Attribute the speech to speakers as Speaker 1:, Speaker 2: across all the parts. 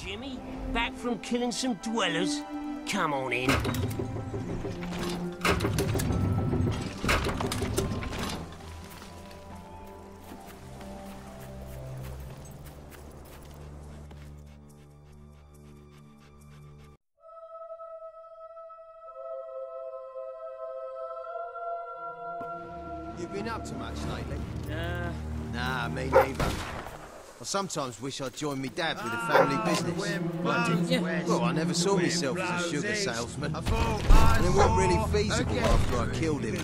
Speaker 1: Jimmy, back from killing some dwellers? Come on in.
Speaker 2: You been up to much lately? Nah, me neither. I sometimes wish I'd joined me dad with a family business. Well, I never saw myself as a sugar salesman. And it wasn't really feasible after I killed him.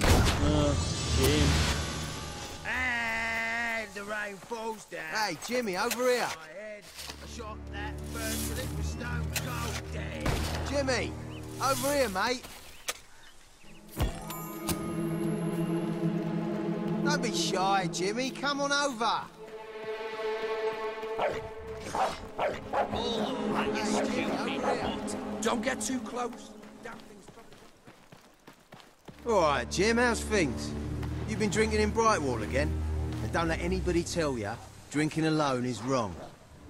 Speaker 3: And the rain falls down.
Speaker 2: Hey, Jimmy, over here.
Speaker 3: I shot that bird till it was stone cold dead.
Speaker 2: Jimmy, over here, mate. Don't be shy, Jimmy. Come on over.
Speaker 3: Don't get too close.
Speaker 2: All right, Jim, how's things? You been drinking in Brightwall again? And don't let anybody tell you drinking alone is wrong.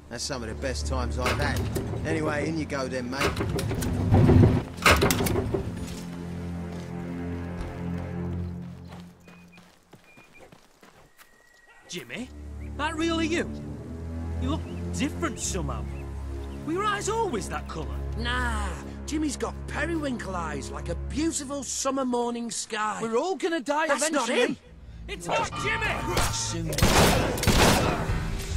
Speaker 2: That's some of the best times I've had. Anyway, in you go then, mate.
Speaker 4: Jimmy, that really you? You look different somehow. Were your eyes always that colour?
Speaker 3: Nah, Jimmy's got periwinkle eyes like a beautiful summer morning sky.
Speaker 4: We're all gonna die eventually.
Speaker 3: That's not him.
Speaker 4: It's not Jimmy!
Speaker 3: Soon.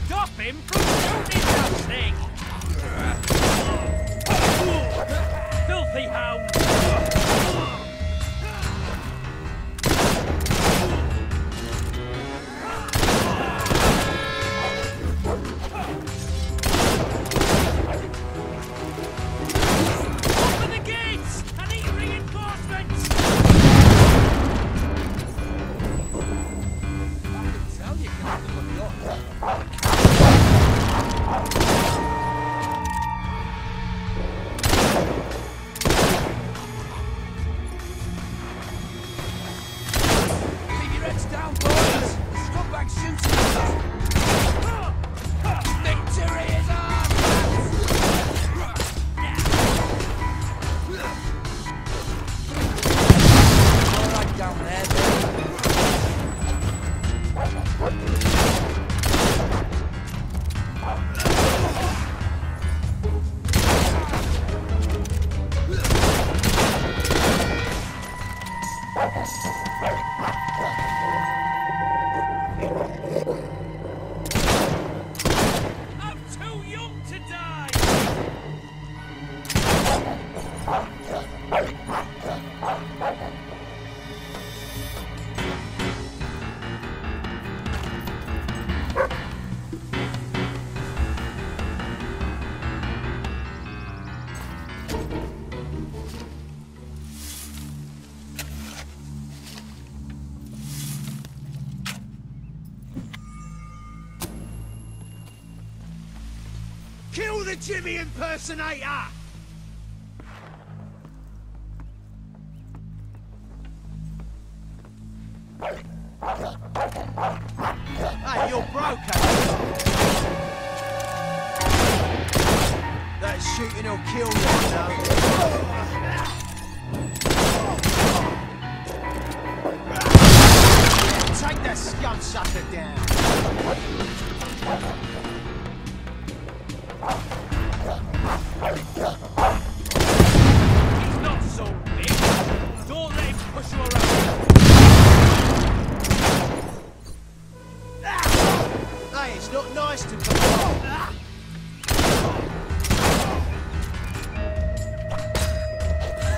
Speaker 4: Stop him from shooting that thing! Filthy hound!
Speaker 3: Kill the Jimmy impersonator!
Speaker 2: Hey, you're broke, that shooting will kill you, you know. Take that scum sucker down.
Speaker 4: He's not so big. Don't let him push you around.
Speaker 2: Hey, it's not nice to come on.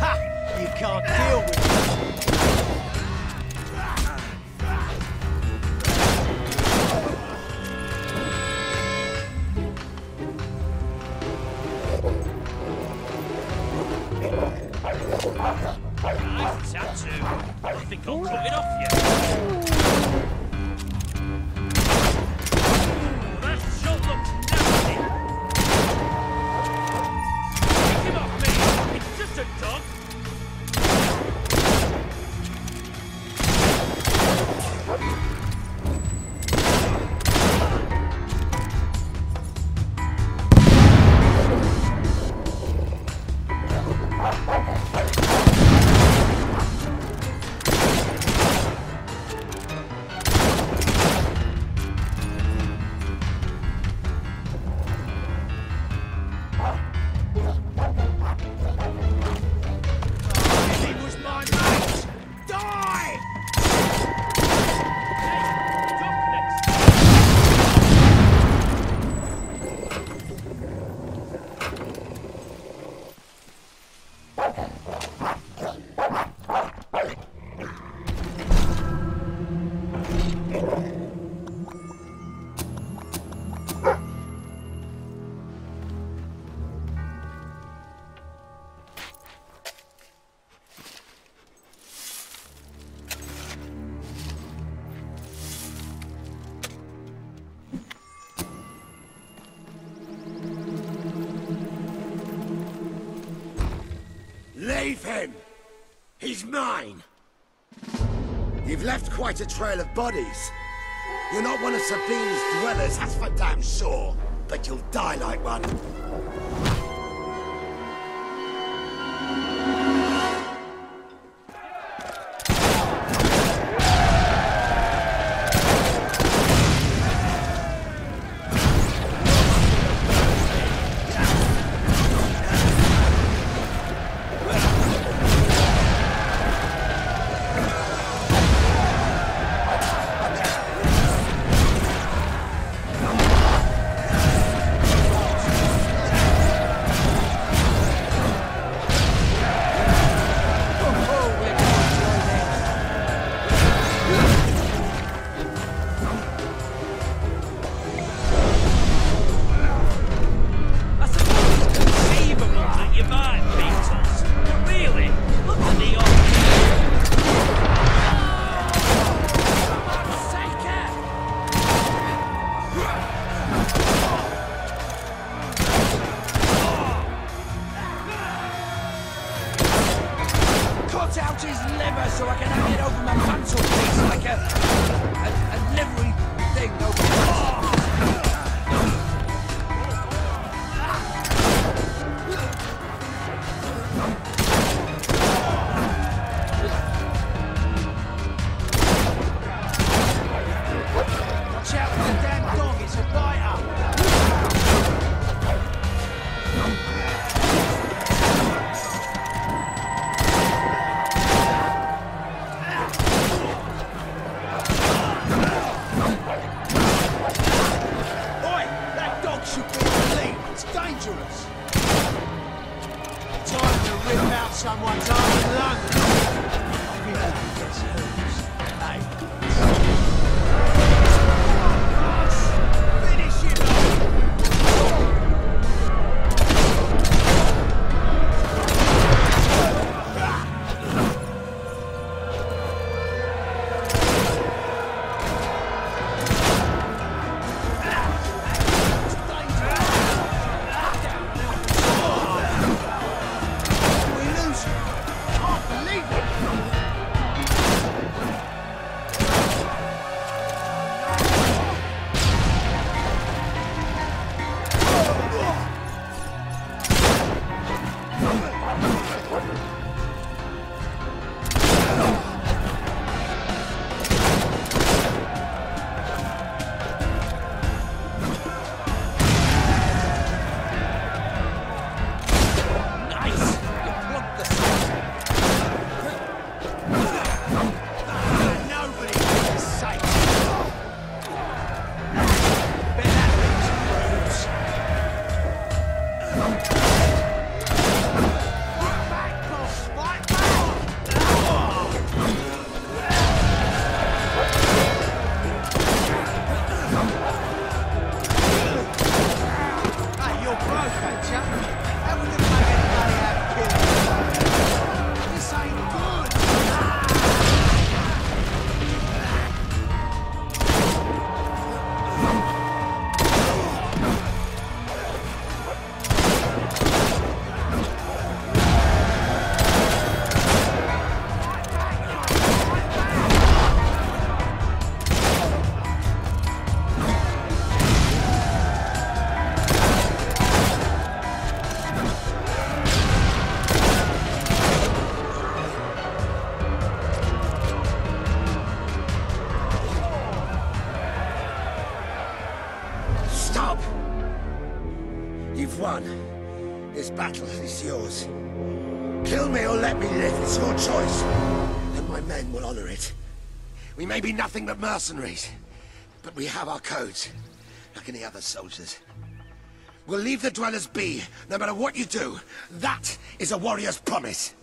Speaker 2: Ha! You can't deal with it.
Speaker 4: Nice tattoo. I think I'll cut it off you. That shot looks nasty. Take him off me. It's just a dog.
Speaker 2: He was my mate! Die!
Speaker 4: Duck next.
Speaker 3: Leave him! He's mine! You've left quite a trail of bodies. You're not one of Sabine's dwellers, that's for damn sure. But you'll die like one.
Speaker 4: I suppose it's conceivable that you might beat us. But really, look at the odds.
Speaker 3: Cut out his liver so I can hang it over my mantelpiece like a livery thing over.
Speaker 2: Watch out for the damn dog, it's a biter! Oi! That dog should be relieved, it's dangerous! Time to rip out someone's arm and lung! Everybody gets hers. Hey. Finish him off! We lose him! I can't believe it! Nobody is safe. Bet that leaves roots. Fight back, boss! Fight back! Hey, you're broke, ain't ya? How we gonna make anybody out of killing you? This ain't good!
Speaker 3: Stop! You've won. This battle is yours. Kill me or let me live, it's your choice. And my men will honor it. We may be nothing but mercenaries, but we have our codes, like any other soldiers. We'll leave the dwellers be, no matter what you do. That is a warrior's promise.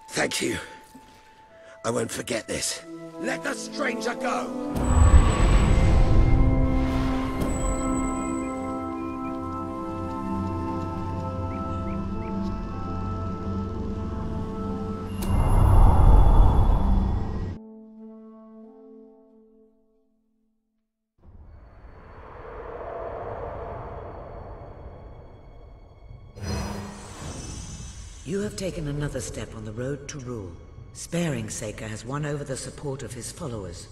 Speaker 3: Thank you. I won't forget this. Let the stranger go!
Speaker 5: You have taken another step on the road to rule. Sparing Saker has won over the support of his followers.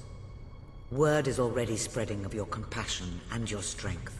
Speaker 5: Word is already spreading of your compassion and your strength.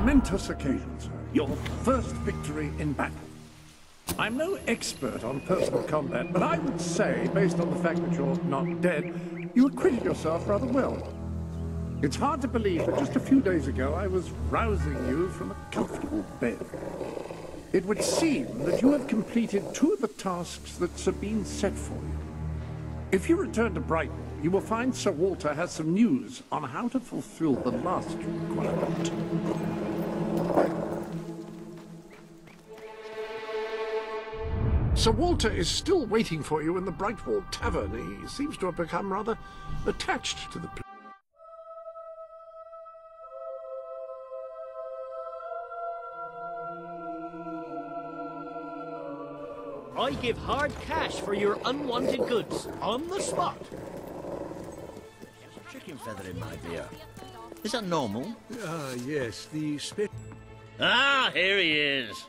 Speaker 6: momentous occasion, sir. Your first victory in battle. I'm no expert on personal combat, but I would say, based on the fact that you're not dead, you acquitted yourself rather well. It's hard to believe that just a few days ago I was rousing you from a comfortable bed. It would seem that you have completed 2 of the tasks that Sabine set for you. If you return to Brighton, you will find Sir Walter has some news on how to fulfill the last requirement. Sir Walter is still waiting for you in the Brightwall Tavern. He seems to have become rather attached to the place.
Speaker 4: I give hard cash for your unwanted goods, on the spot.
Speaker 7: Chicken feather in my beer. Is that normal?
Speaker 8: Yes, the
Speaker 7: Ah, here he is.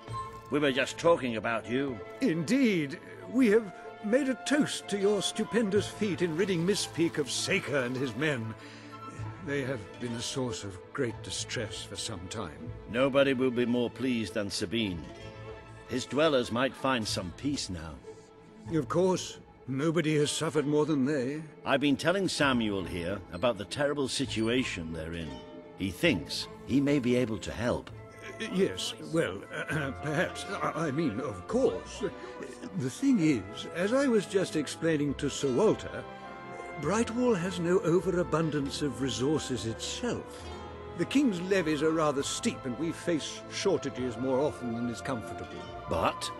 Speaker 7: We were just talking about you.
Speaker 8: Indeed. We have made a toast to your stupendous feat in ridding Miss Peak of Saker and his men. They have been a source of great distress for some time.
Speaker 7: Nobody will be more pleased than Sabine. His dwellers might find some peace now.
Speaker 8: Of course, nobody has suffered more than they.
Speaker 7: I've been telling Samuel here about the terrible situation they're in. He thinks he may be able to help.
Speaker 8: Yes, well, perhaps. I mean, of course. The thing is, as I was just explaining to Sir Walter, Brightwall has no overabundance of resources itself. The King's levies are rather steep, and we face shortages more often than is comfortable.
Speaker 7: But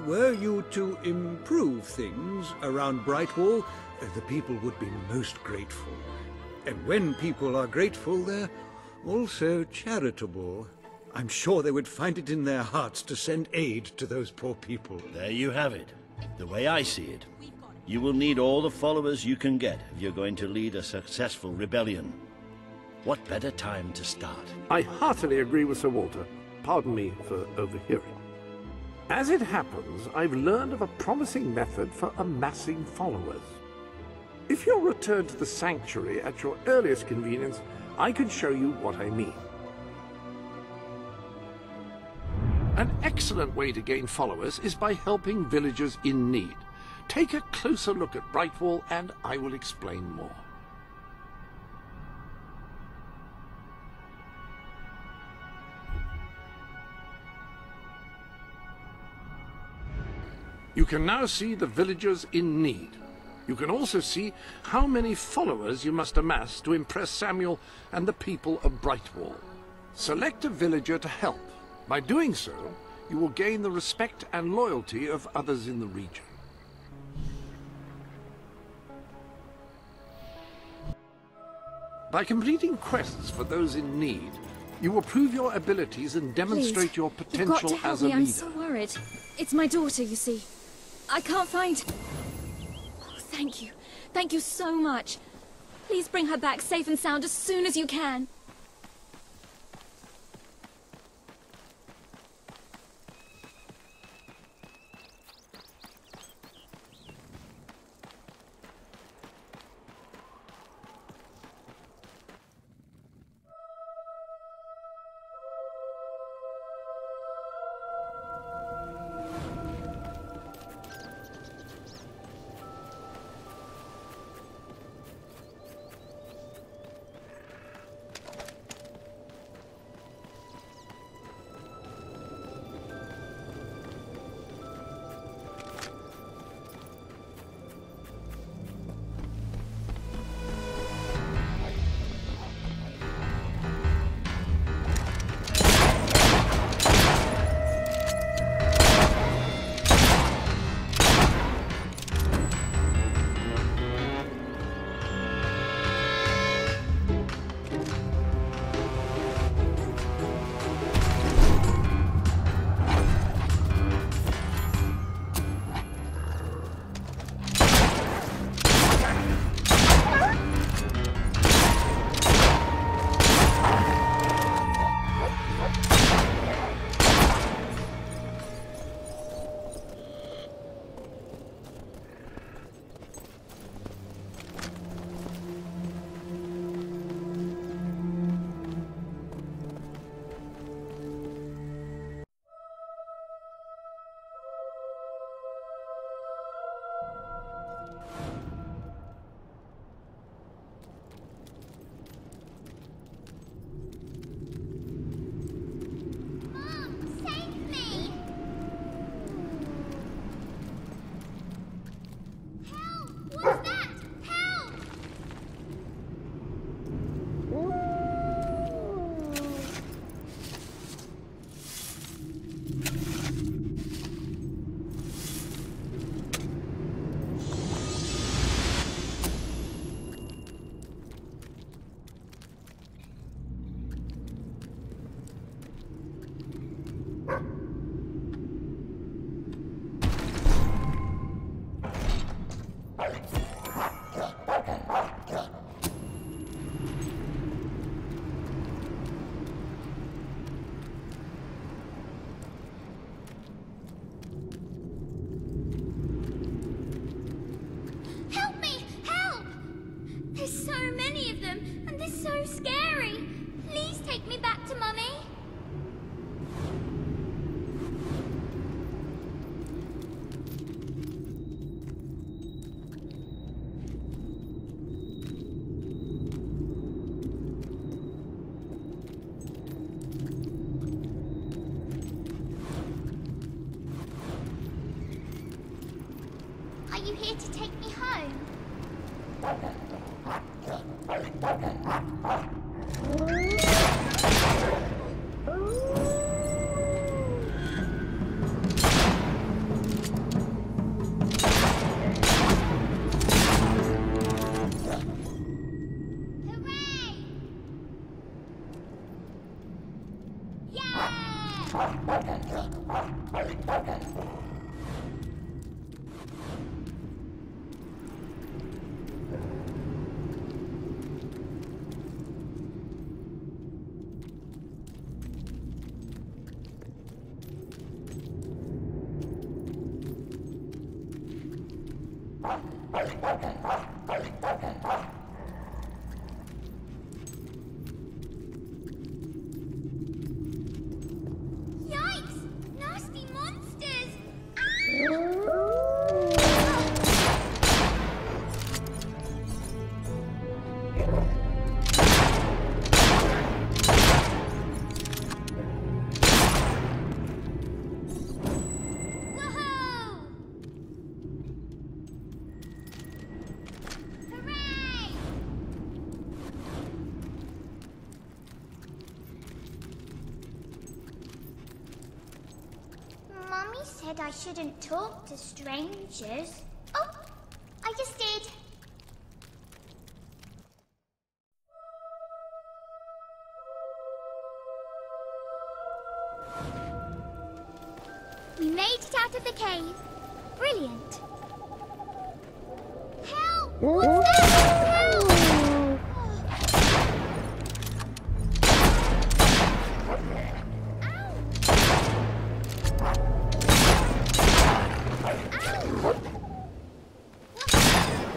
Speaker 8: were you to improve things around Brightwall, the people would be most grateful. And when people are grateful, they're also charitable. I'm sure they would find it in their hearts to send aid to those poor people.
Speaker 7: There you have it. The way I see it, you will need all the followers you can get if you're going to lead a successful rebellion. What better time to start?
Speaker 6: I heartily agree with Sir Walter. Pardon me for overhearing. As it happens, I've learned of a promising method for amassing followers. If you'll return to the sanctuary at your earliest convenience, I can show you what I mean. An excellent way to gain followers is by helping villagers in need. Take a closer look at Brightwall and I will explain more. You can now see the villagers in need. You can also see how many followers you must amass to impress Samuel and the people of Brightwall. Select a villager to help. By doing so, you will gain the respect and loyalty of others in the region. By completing quests for those in need, you will prove your abilities and demonstrate your potential as a leader.
Speaker 9: I'm so worried. It's my daughter, you see. I can't find... Oh, thank you. Thank you so much. Please bring her back safe and sound as soon as you can.
Speaker 10: Help me! Help! There's so many of them, and they're so scary. Please take me back to Mummy. Are you here to take me home? Hooray! Yeah! Yikes! Nasty monsters! Woohoo! Hooray! Mummy said I shouldn't talk to strangers. Oh, I just did. We made it out of the cave. Brilliant. Help! What's that? Help!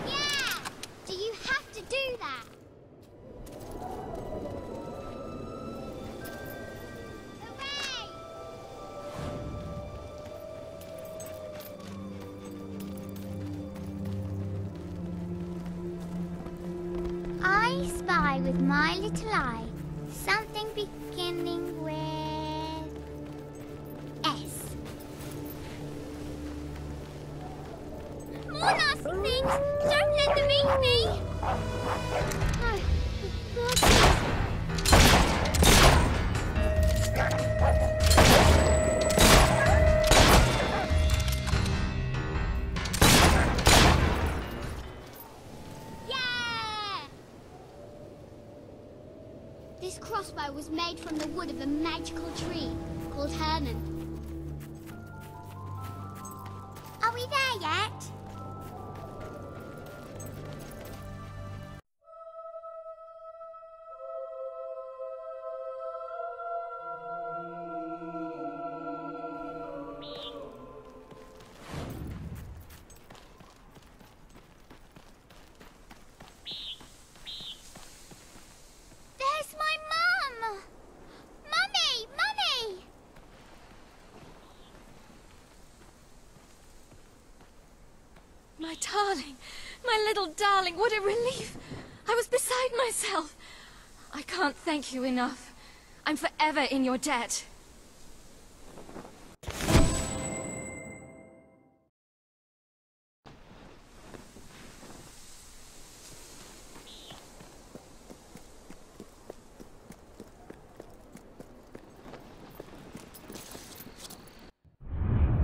Speaker 10: Yeah! Do you have to do that? Hooray! I spy with my little eye something beginning with S. More nasty things! Don't let them eat me! Oh, what's this? Yeah! This crossbow was made from the wood of a magical tree called Herman. Are we there yet? There's my mum! Mummy! Mummy!
Speaker 9: My darling, my little darling, what a relief! I was beside myself. I can't thank you enough. I'm forever in your debt.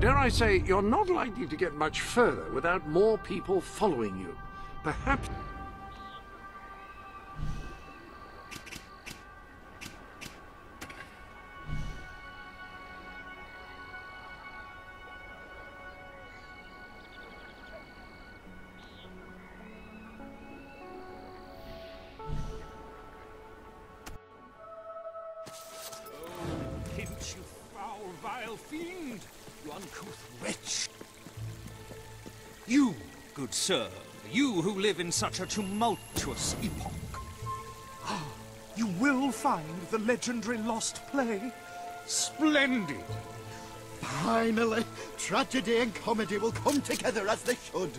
Speaker 6: Dare I say, you're not likely to get much further without more people following you. Perhaps...
Speaker 11: uncouth wretch! You, good sir, you who live in such a tumultuous epoch. You will find the legendary lost play? Splendid!
Speaker 3: Finally, tragedy and comedy will come together as they should.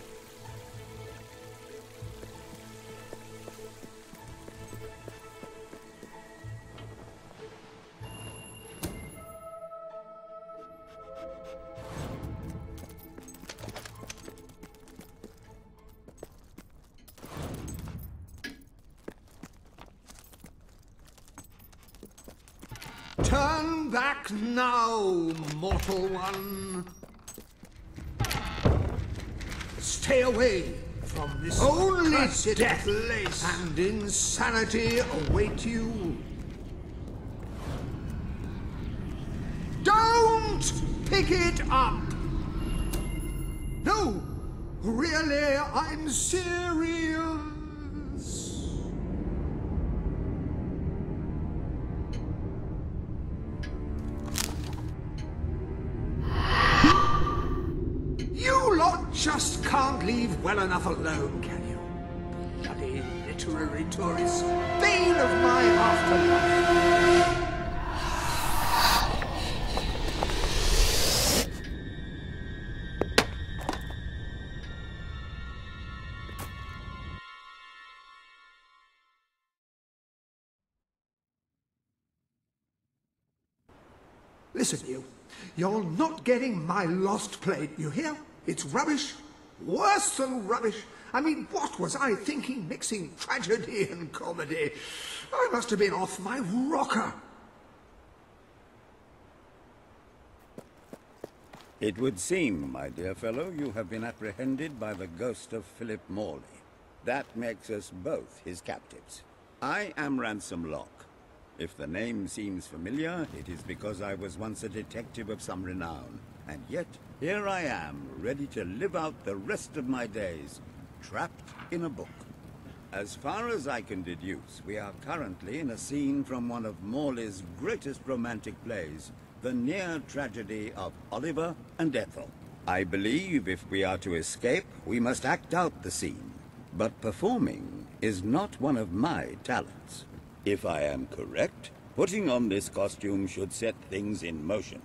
Speaker 12: Turn back now, mortal one. Stay away from this only death place, and insanity await you. Don't pick it up! No, really, I'm serious. You lot just can't leave well enough alone, can you? Bloody literary tourists, bane of my afterlife. Listen, you. You're not getting my lost plate, you hear? It's rubbish. Worse than rubbish. I mean, what was I thinking mixing tragedy and comedy? I must have been off my rocker.
Speaker 13: It would seem, my dear fellow, you have been apprehended by the ghost of Philip Morley. That makes us both his captives. I am Ransom Locke. If the name seems familiar, it is because I was once a detective of some renown. And yet, here I am, ready to live out the rest of my days, trapped in a book. As far as I can deduce, we are currently in a scene from one of Morley's greatest romantic plays, the near tragedy of Oliver and Ethel. I believe if we are to escape, we must act out the scene. But performing is not one of my talents. If I am correct, putting on this costume should set things in motion.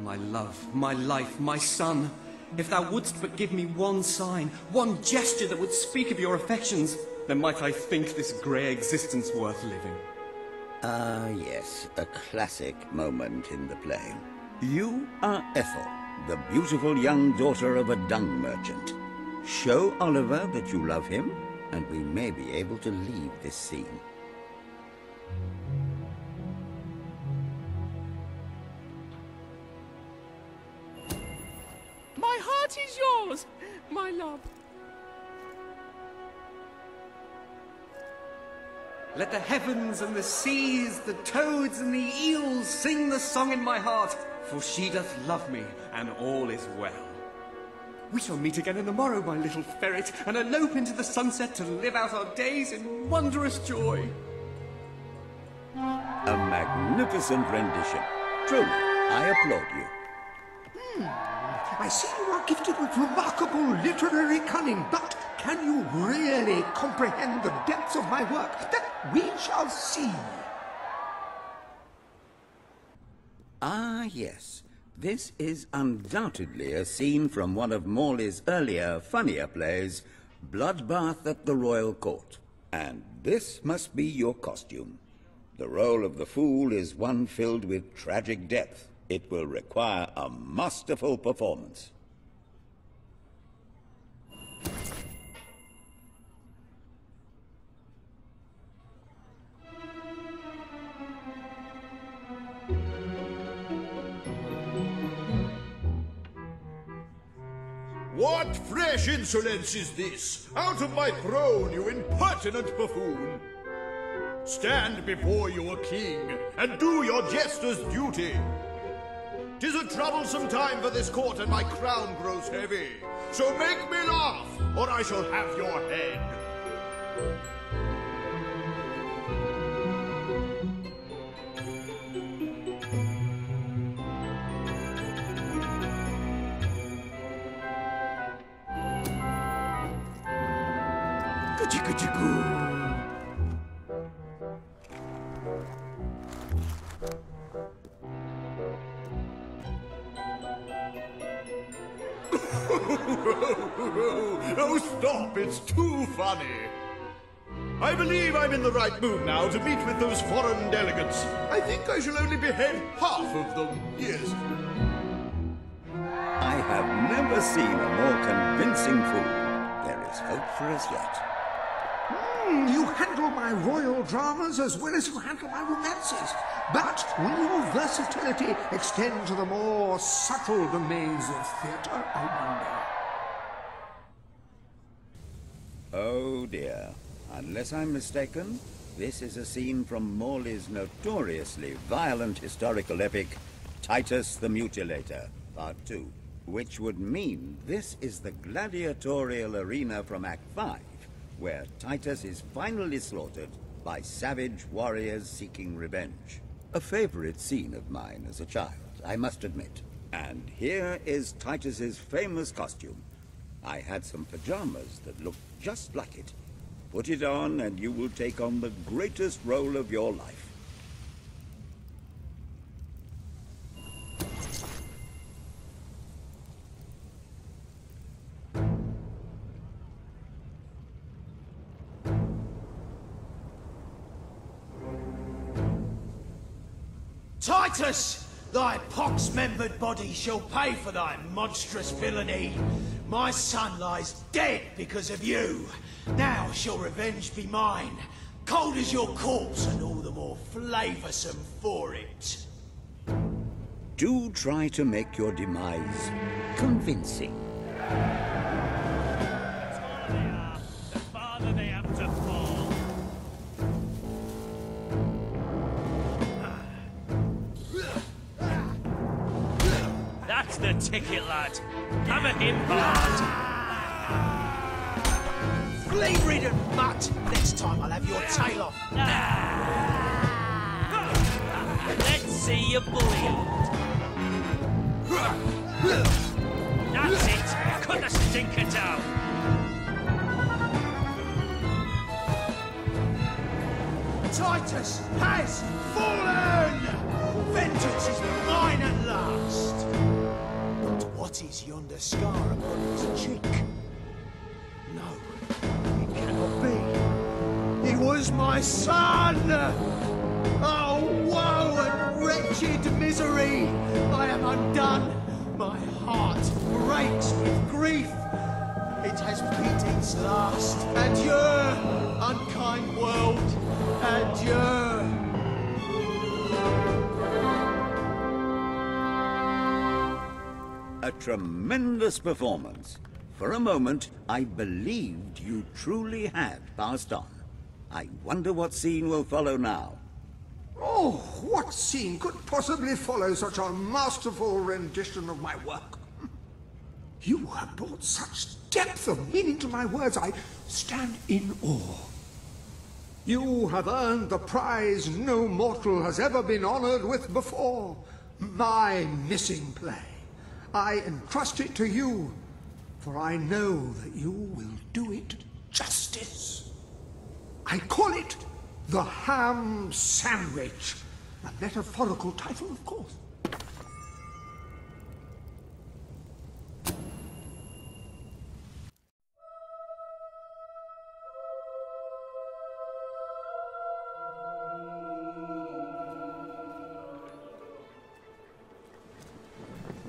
Speaker 14: My love, my life, my son, if thou wouldst but give me one sign, one gesture that would speak of your affections, then might I think this grey existence worth living.
Speaker 13: Ah, yes, a classic moment in the play. You are Ethel, the beautiful young daughter of a dung merchant. Show Oliver that you love him, and we may be able to leave this scene.
Speaker 15: My heart is yours, my love.
Speaker 14: Let the heavens and the seas, the toads and the eels sing the song in my heart, for she doth love me, and all is well. We shall meet again in the morrow, my little ferret, and elope into the sunset to live out our days in wondrous joy.
Speaker 13: A magnificent rendition. Truly, I applaud you.
Speaker 12: I see you are gifted with remarkable literary cunning, but can you really comprehend the depths of my work? That we shall see.
Speaker 13: Ah, yes. This is undoubtedly a scene from one of Morley's earlier, funnier plays, Bloodbath at the Royal Court. And this must be your costume. The role of the fool is one filled with tragic depth. It will require a masterful performance.
Speaker 3: What
Speaker 16: What fresh insolence is this? Out of my throne, you impertinent buffoon! Stand before your king, and do your jester's duty. 'Tis a troublesome time for this court, and my crown grows heavy. So make me laugh, or I shall have your head. Oh, stop! It's too funny. I believe I'm in the right mood now to meet with those foreign delegates. I think I shall only behead half of them, yes.
Speaker 13: I have never seen a more convincing fool. There is hope for us yet.
Speaker 12: You handle my royal dramas as well as you handle my romances. But will your versatility extend to the more subtle domains of theatre, I wonder?
Speaker 13: Oh dear. Unless I'm mistaken, this is a scene from Morley's notoriously violent historical epic, Titus the Mutilator, Part 2. Which would mean this is the gladiatorial arena from Act 5, where Titus is finally slaughtered by savage warriors seeking revenge. A favorite scene of mine as a child, I must admit. And here is Titus's famous costume. I had some pajamas that looked just like it. Put it on and you will take on the greatest role of your life.
Speaker 1: Titus! Thy pox-membered body shall pay for thy monstrous villainy. My son lies dead because of you. Now shall revenge be mine. Cold as your corpse and all the more flavoursome for it.
Speaker 13: Do try to make your demise convincing.
Speaker 4: The farther they have to fall. That's the ticket, lad. Hammer him hard.
Speaker 1: Flea-ridden mutt! Next time I'll have your tail off.
Speaker 4: Let's see you bleed. That's it. Cut the stinker down.
Speaker 1: Titus has fallen! Vengeance is mine at last! But what is yonder scar upon his cheek? No, it cannot be. He was my son! Oh, woe and wretched misery! I am undone. My heart breaks with grief. It has beat its last. Adieu, unkind world. Adieu.
Speaker 13: A tremendous performance. For a moment, I believed you truly had passed on. I wonder what scene will follow now.
Speaker 12: Oh, what scene could possibly follow such a masterful rendition of my work? You have brought such depth of meaning to my words, I stand in awe. You have earned the prize no mortal has ever been honored with before. My missing play. I entrust it to you, for I know that you will do it justice. I call it The Ham Sandwich. A metaphorical title, of course.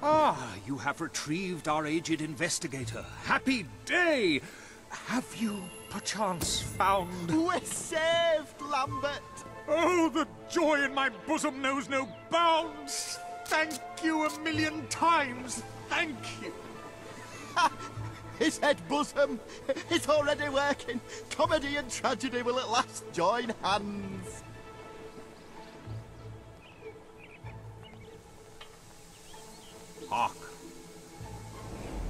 Speaker 11: Ah, you have retrieved our aged investigator. Happy day! Have you, perchance, found...
Speaker 17: We're saved, Lambert!
Speaker 11: Oh, the joy in my bosom knows no bounds! Thank you a million times! Thank you!
Speaker 17: his head bosom. It's already working. Comedy and tragedy will at last join hands.
Speaker 11: Hark.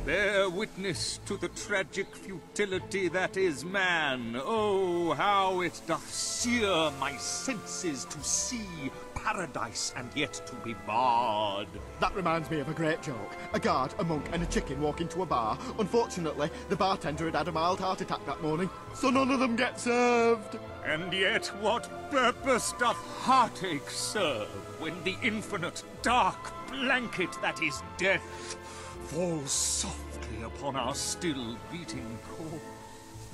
Speaker 11: Bear witness to the tragic futility that is man. Oh, how it doth sear my senses to see paradise and yet to be barred.
Speaker 17: That reminds me of a great joke. A guard, a monk, and a chicken walk into a bar. Unfortunately, the bartender had a mild heart attack that morning, so none of them get served.
Speaker 11: And yet what purpose doth heartache serve when the infinite dark blanket that is death falls softly upon our still beating corpse?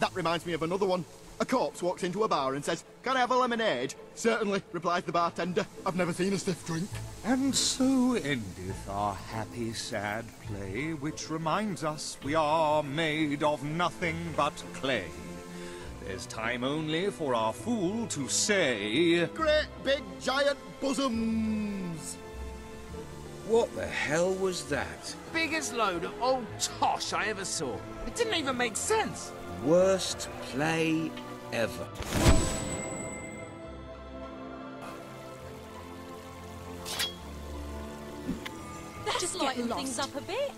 Speaker 17: That reminds me of another one. A corpse walks into a bar and says, "Can I have a lemonade?" "Certainly," replies the bartender. "I've never seen a stiff drink."
Speaker 11: And so endeth our happy sad play, which reminds us we are made of nothing but clay. There's time only for our fool to say,
Speaker 17: "Great big giant bosoms!"
Speaker 18: What the hell was that?
Speaker 19: Biggest load of old tosh I ever saw. It didn't even make sense.
Speaker 18: Worst play ever.
Speaker 20: Just lighten things up a bit.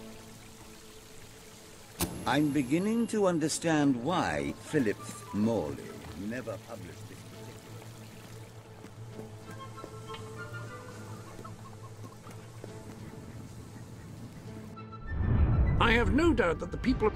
Speaker 13: I'm beginning to understand why Philip Morley never published this particular.
Speaker 6: I have no doubt that the people...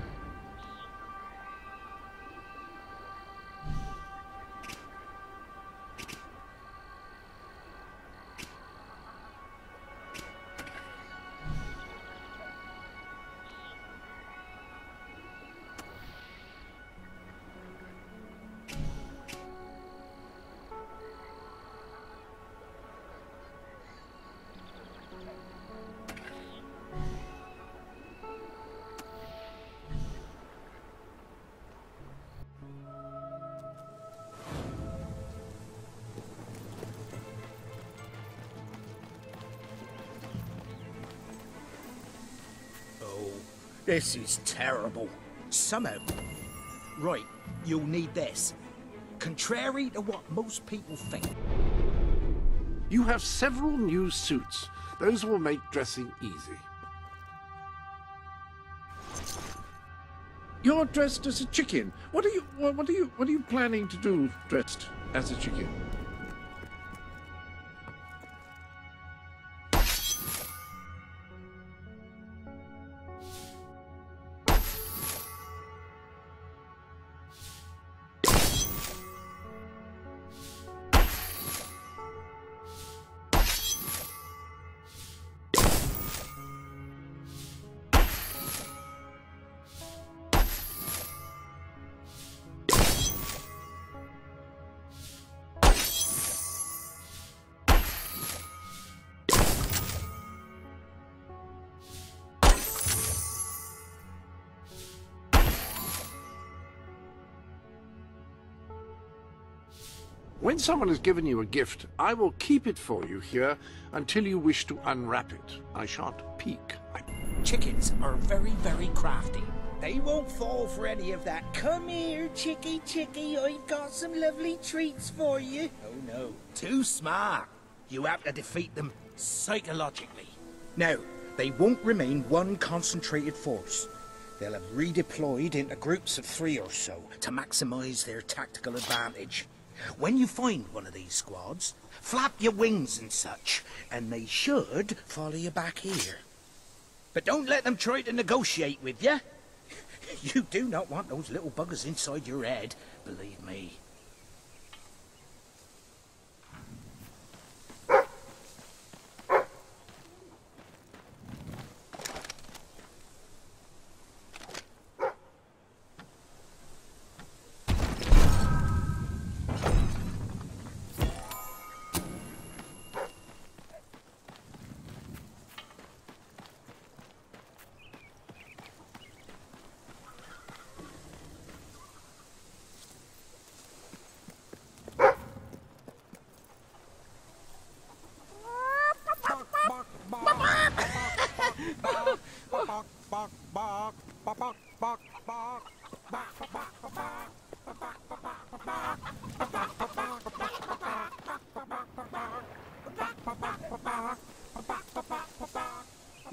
Speaker 1: This is terrible. Somehow... Right, you'll need this. Contrary to what most people think.
Speaker 6: You have several new suits. Those will make dressing easy. You're dressed as a chicken. What are you planning to do dressed as a chicken? When someone has given you a gift, I will keep it for you here until you wish to unwrap it. I shan't peek.
Speaker 1: Chickens are very, very crafty.
Speaker 21: They won't fall for any of that. Come here, chickie, chickie. I've got some lovely treats for you.
Speaker 1: Oh no, too smart. You have to defeat them psychologically.
Speaker 21: Now, they won't remain one concentrated force. They'll have redeployed into groups of 3 or so to maximize their tactical advantage. When you find one of these squads, flap your wings and such, and they should follow you back here. But don't let them try to negotiate with you. You do not want those little buggers inside your head, believe me.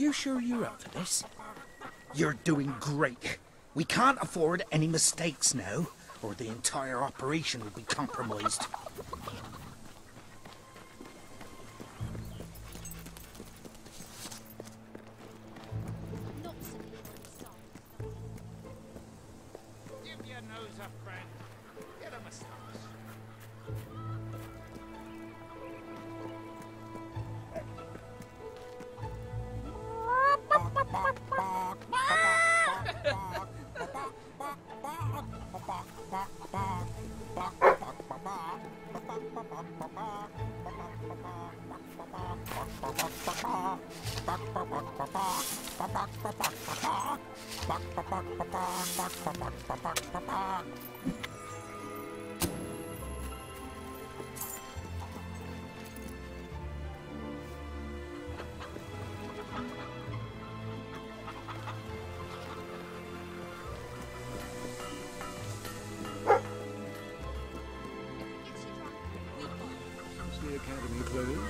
Speaker 21: You sure you're up for this? You're doing great. We can't afford any mistakes now, or the entire operation will be compromised.
Speaker 19: Give your nose a friend. Get a moustache.
Speaker 6: Is the academy closed?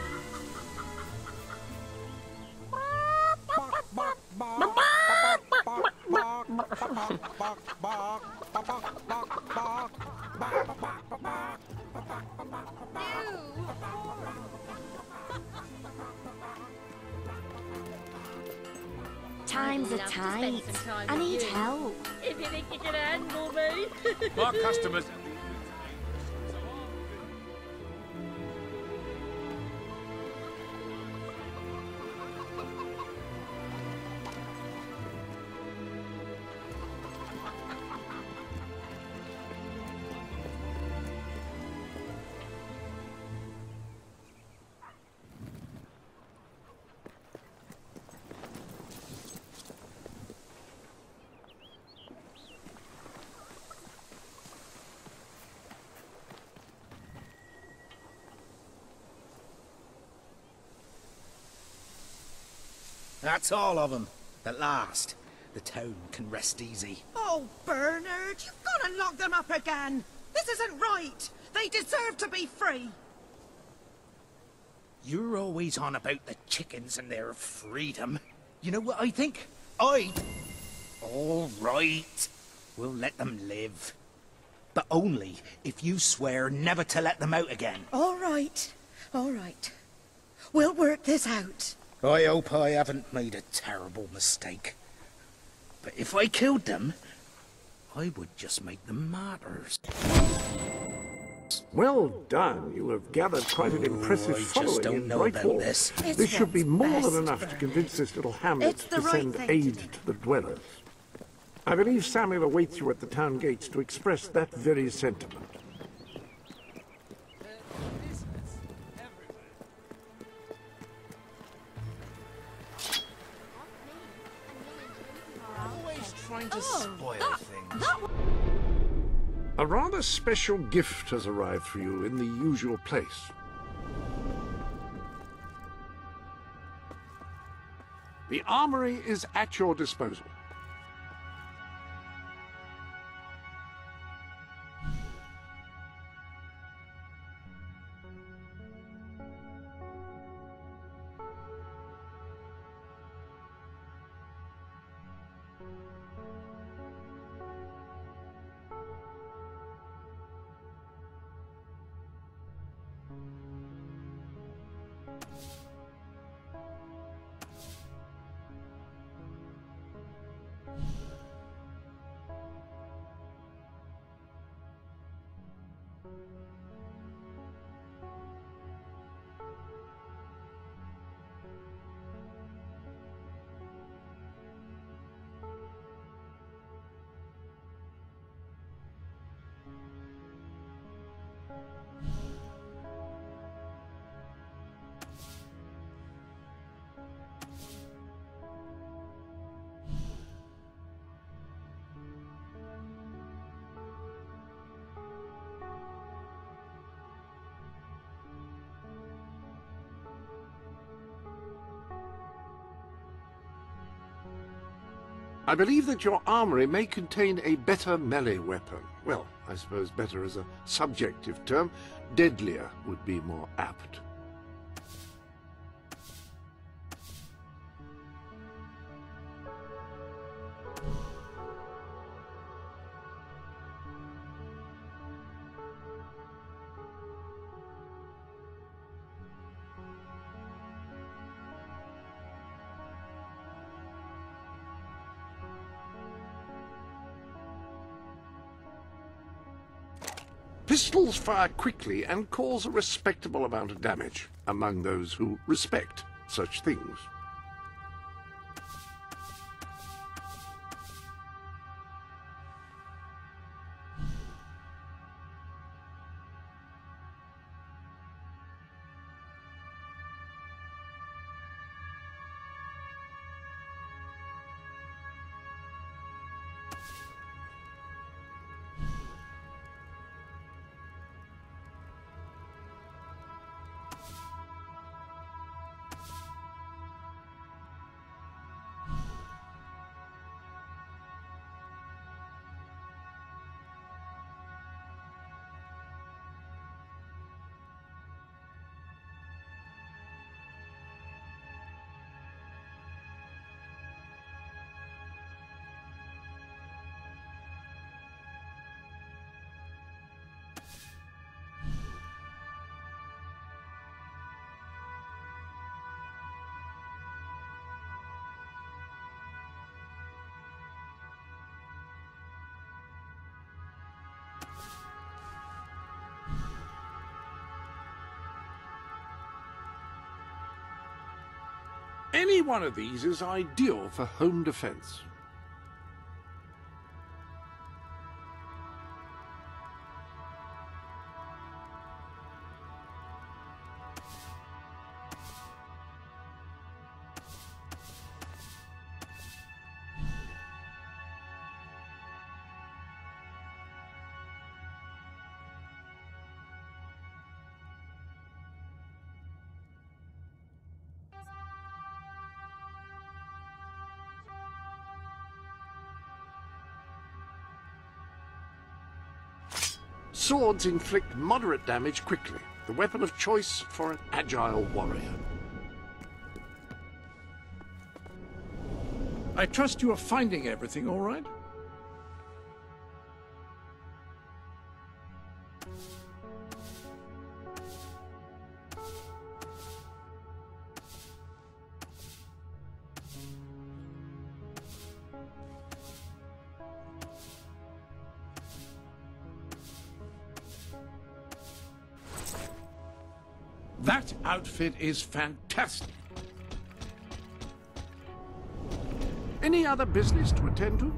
Speaker 10: Times are tight. I need help.
Speaker 20: If you think you can handle me.
Speaker 19: More customers.
Speaker 21: That's all of them. At last, the town can rest easy.
Speaker 2: Oh, Bernard, you've got to lock them up again. This isn't right. They deserve to be free.
Speaker 21: You're always on about the chickens and their freedom. You know what I think? All right. We'll let them live. But only if you swear never to let them out again.
Speaker 2: All right. All right. We'll work this out.
Speaker 21: I hope I haven't made a terrible mistake. But if I killed them, I would just make them martyrs.
Speaker 6: Well done. You have gathered quite an impressive
Speaker 21: I just
Speaker 6: following
Speaker 21: don't
Speaker 6: in
Speaker 21: know
Speaker 6: Bright
Speaker 21: about
Speaker 6: Hall.
Speaker 21: this.
Speaker 6: This should be more
Speaker 2: best,
Speaker 6: than enough to convince this little hamlet
Speaker 2: It's the
Speaker 6: to
Speaker 2: right
Speaker 6: send
Speaker 2: thing to
Speaker 6: aid
Speaker 2: do.
Speaker 6: to the dwellers. I believe Samuel awaits you at the town gates to express that very sentiment.
Speaker 19: Always trying to spoil things.
Speaker 6: A rather special gift has arrived for you in the usual place. The armory is at your disposal. I believe that your armory may contain a better melee weapon. Well, I suppose better is a subjective term. Deadlier would be more apt. Pistols fire quickly and cause a respectable amount of damage among those who respect such things. Any one of these is ideal for home defense. Swords inflict moderate damage quickly, the weapon of choice for an agile warrior. I trust you are finding everything all right? That outfit is fantastic. Any other business to attend to?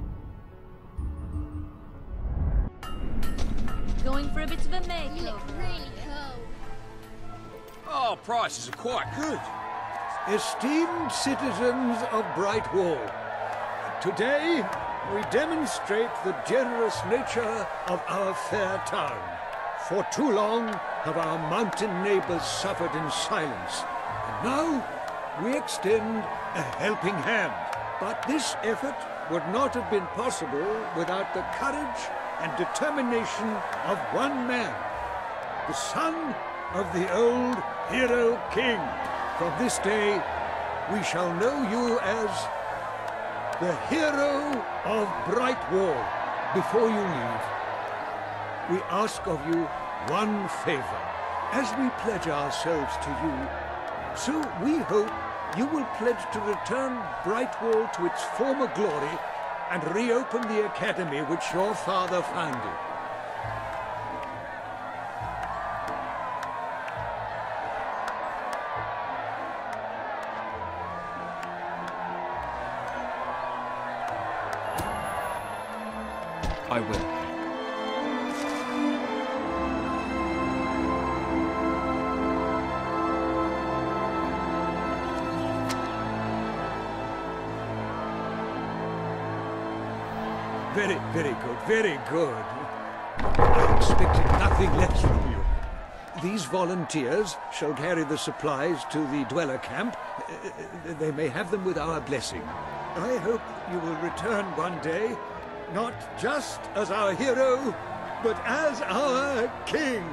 Speaker 9: Going for a bit of a makeover.
Speaker 10: You look really cool.
Speaker 19: Oh, prices are quite good.
Speaker 8: Esteemed citizens of Brightwall, today we demonstrate the generous nature of our fair town. For too long have our mountain neighbors suffered in silence, and now we extend a helping hand. But this effort would not have been possible without the courage and determination of one man, the son of the old hero king. From this day, we shall know you as the hero of Brightwall. Before you leave, we ask of you one favor. As we pledge ourselves to you, so we hope you will pledge to return Brightwall to its former glory and reopen the academy which your father founded.
Speaker 11: I will.
Speaker 8: Very, very good, very good. I expected nothing less from you. These volunteers shall carry the supplies to the dweller camp. They may have them with our blessing. I hope you will return one day, not just as our hero, but as our king.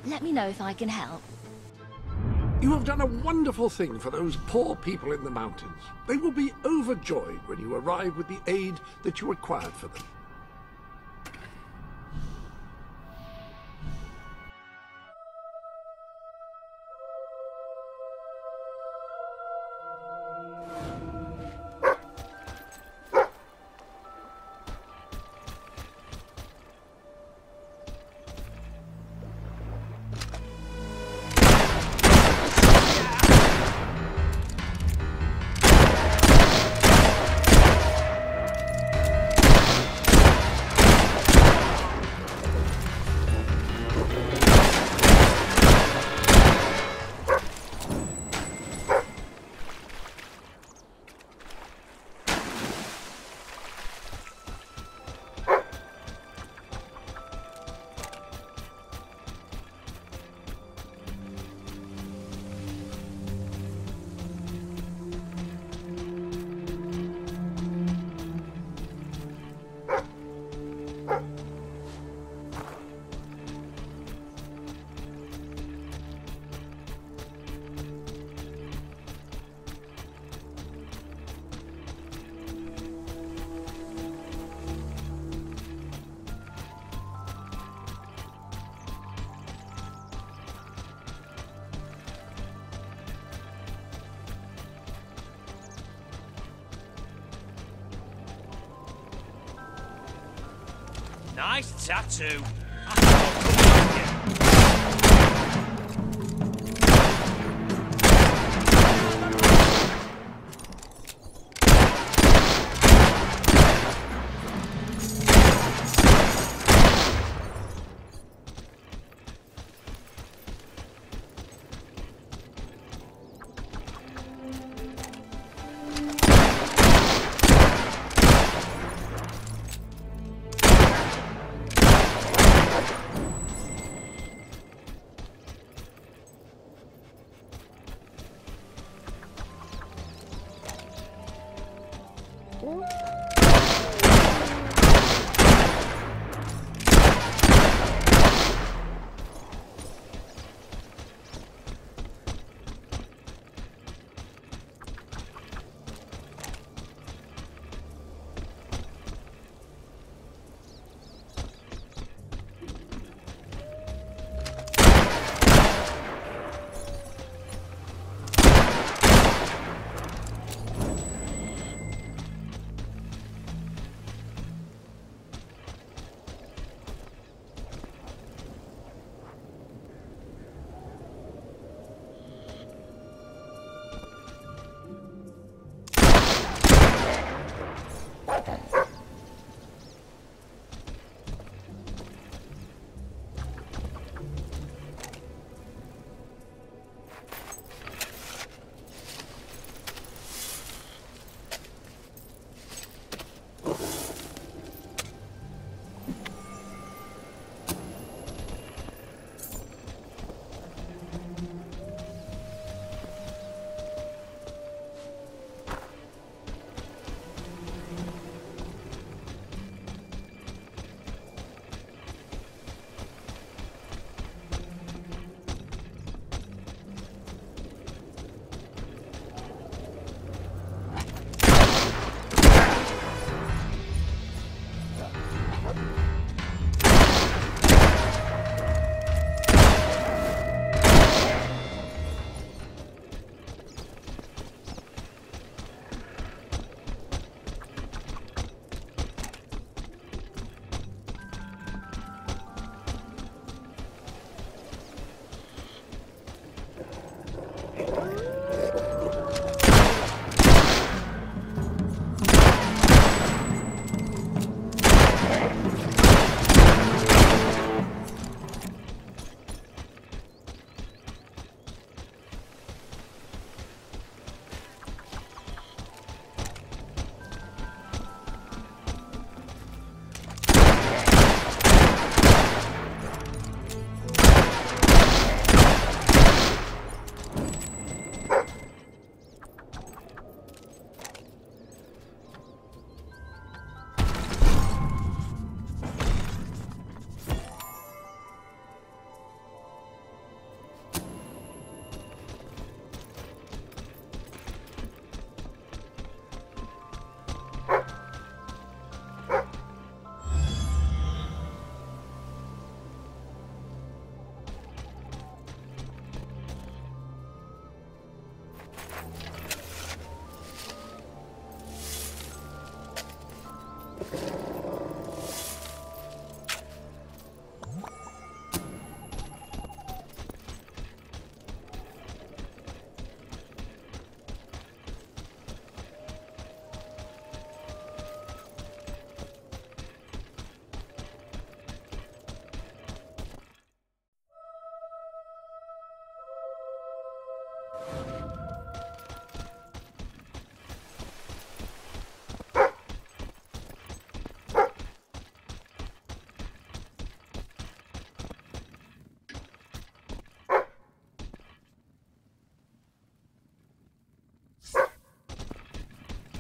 Speaker 9: Let me know if I can help.
Speaker 6: You have done a wonderful thing for those poor people in the mountains. They will be overjoyed when you arrive with the aid that you acquired for them.
Speaker 19: Nice tattoo.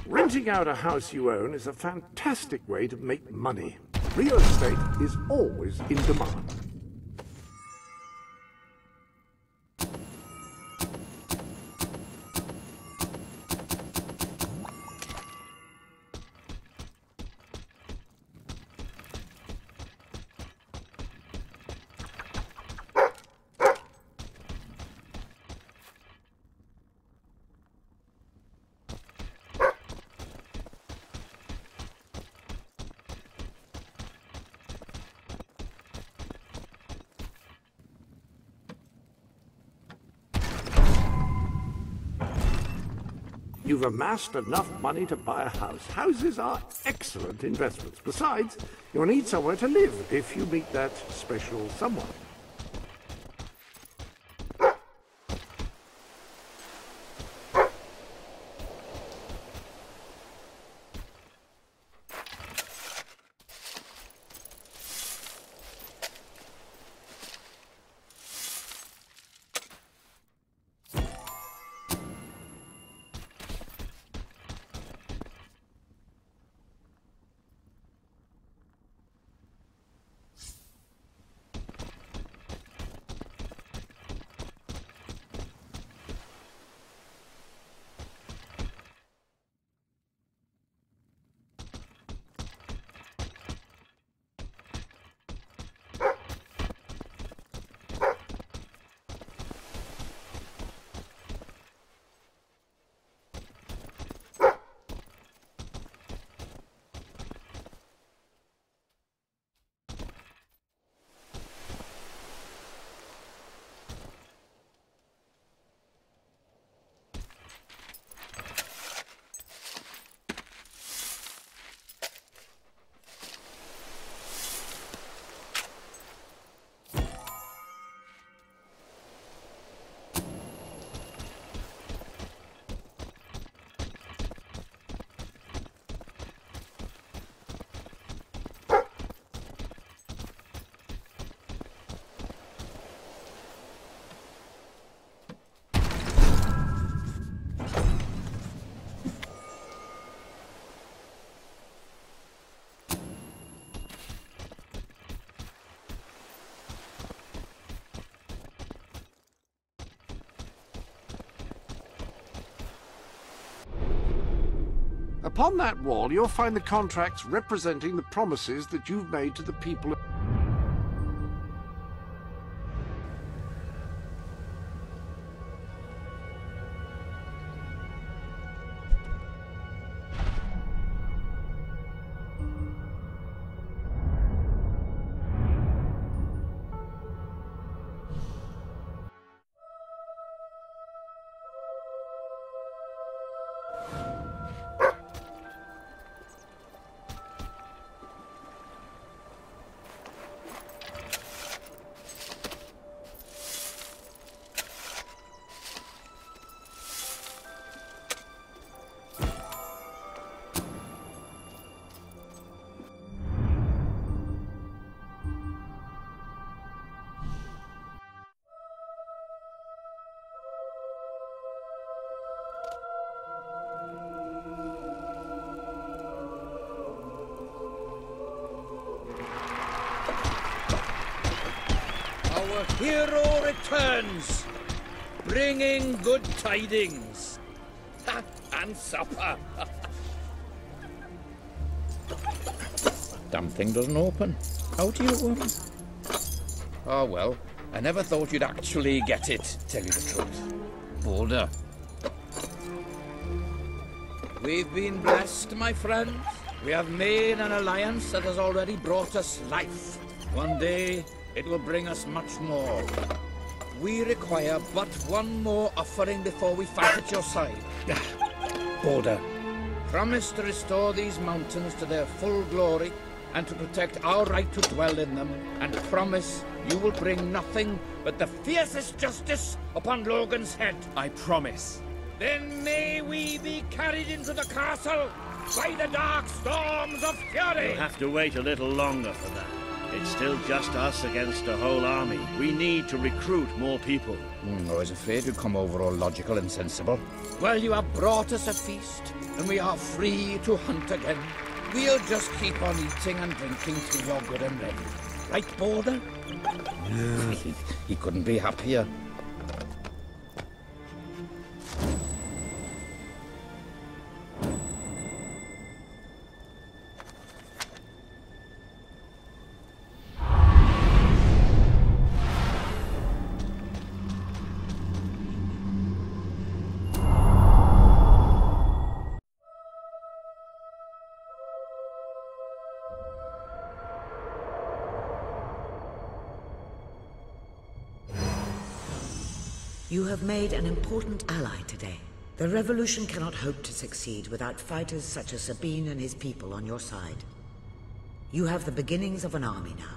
Speaker 6: Renting out a house you own is a fantastic way to make money. Real estate is always in demand. You've amassed enough money to buy a house. Houses are excellent investments. Besides, you'll need somewhere to live if you meet that special someone. Upon that wall, you'll find the contracts representing the promises that you've made to the people.
Speaker 18: Our hero returns, bringing good tidings. And supper. Damn thing doesn't open. How do you, Oh well, I never thought you'd actually get it, tell you the truth. Boulder. We've been blessed, my friends. We have made an alliance that has already brought us life. One day, it will bring us much more. We require but one more offering before we fight at your side. Boulder. Promise to restore these mountains to their full glory and to protect our right to dwell in them, and promise you will bring nothing but the fiercest justice upon Logan's head.
Speaker 19: I promise.
Speaker 18: Then may we be carried into the castle by the dark storms of fury!
Speaker 7: We'll have to wait a little longer for that. It's still just us against a whole army. We need to recruit more people.
Speaker 18: I was afraid you'd come over all logical and sensible. Well, you have brought us a feast, and we are free to hunt again. We'll just keep on eating and drinking till you're good and ready. Right, Boulder? Yeah. He couldn't be happier.
Speaker 5: You have made an important ally today. The revolution cannot hope to succeed without fighters such as Sabine and his people on your side. You have the beginnings of an army now.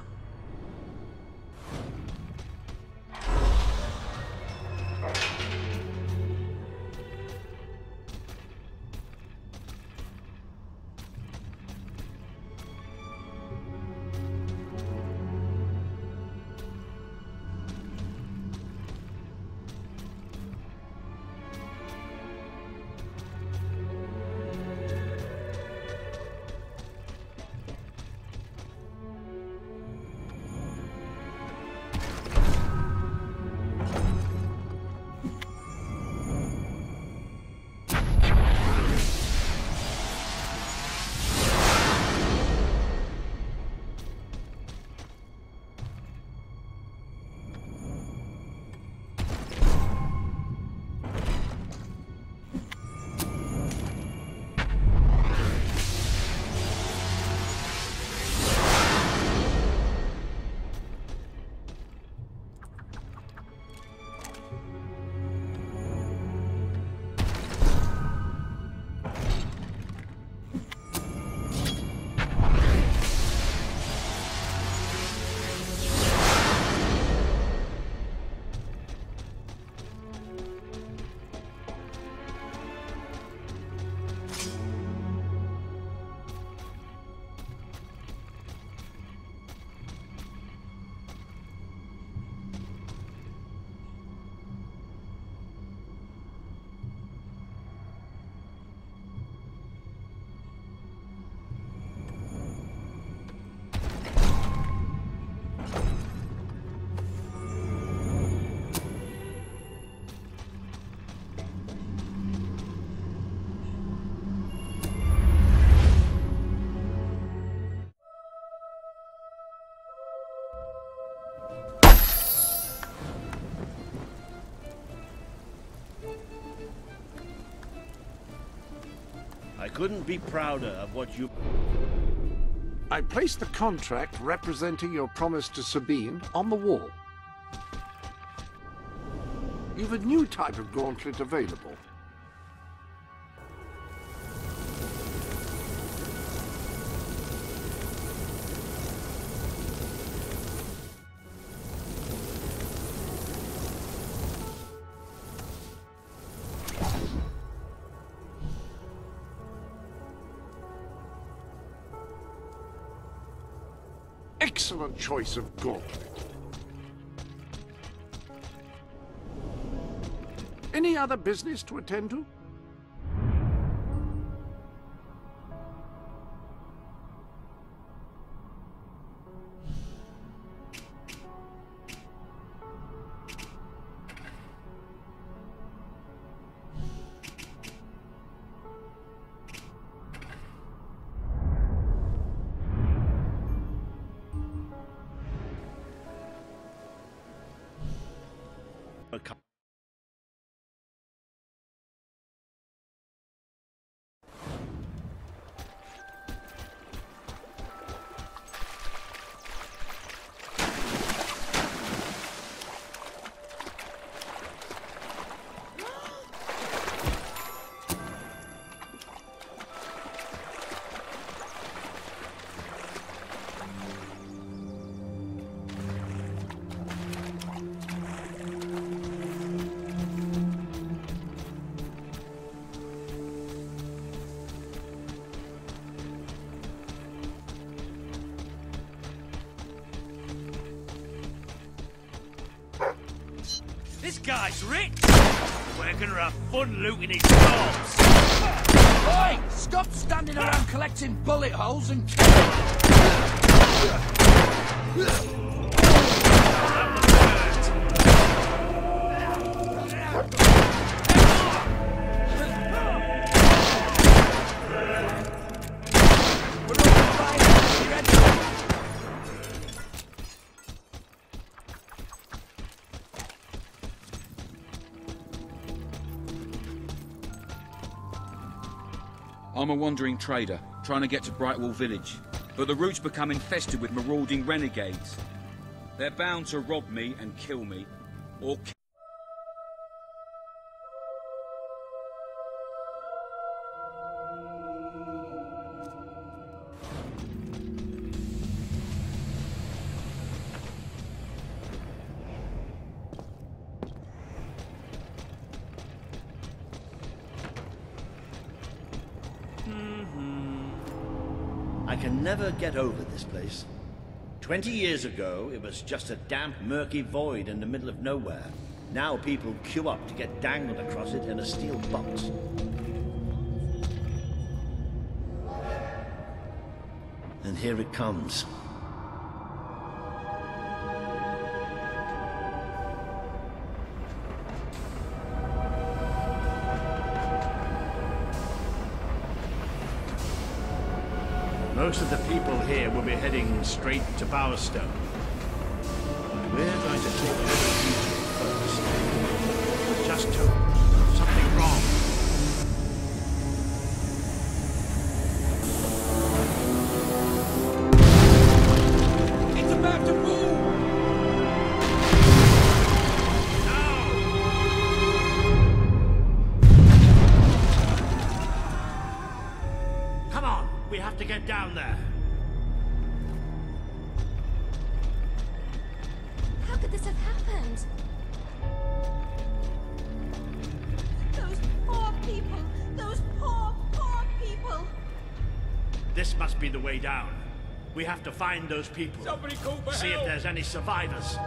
Speaker 7: I couldn't be prouder of what you...
Speaker 6: I placed the contract representing your promise to Sabine on the wall. You've a new type of gauntlet available. Excellent choice of gauntlet. Any other business to attend to?
Speaker 4: This guy's rich! We're gonna have fun looting his corpse!
Speaker 18: Oi! Stop standing around collecting bullet holes and
Speaker 22: I'm a wandering trader, trying to get to Brightwall village. But the route's become infested with marauding renegades. They're bound to rob me and kill me, or
Speaker 7: can never get over this place. 20 years ago, it was just a damp, murky void in the middle of nowhere. Now people queue up to get dangled across it in a steel box. And here it comes.
Speaker 1: Most of the people here will be heading straight to Bowerstone. But we're going to take care of you first. Just something wrong.
Speaker 22: It's about to move!
Speaker 1: Come on, we have to get down there.
Speaker 9: How could this have happened? Those poor people! Those poor, poor people!
Speaker 1: This must be the way down. We have to find those people.
Speaker 22: Somebody call for
Speaker 1: See
Speaker 22: help!
Speaker 1: if there's any survivors.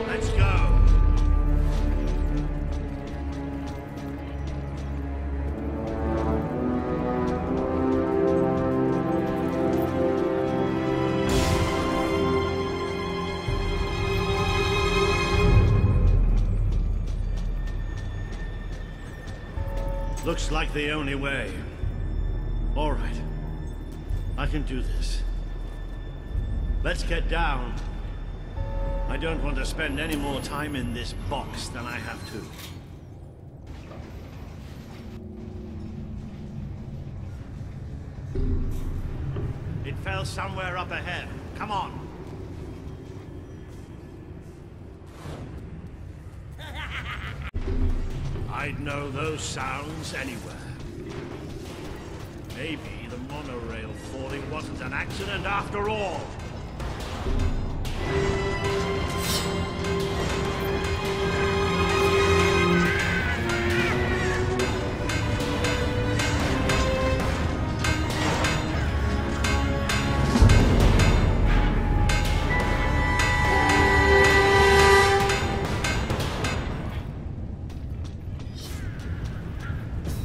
Speaker 1: Let's go. Looks like the only way. All right. I can do this. Let's get down. I don't want to spend any more time in this box than I have to. It fell somewhere up ahead. Come on. I'd know those sounds anywhere. Maybe the monorail falling wasn't an accident after all.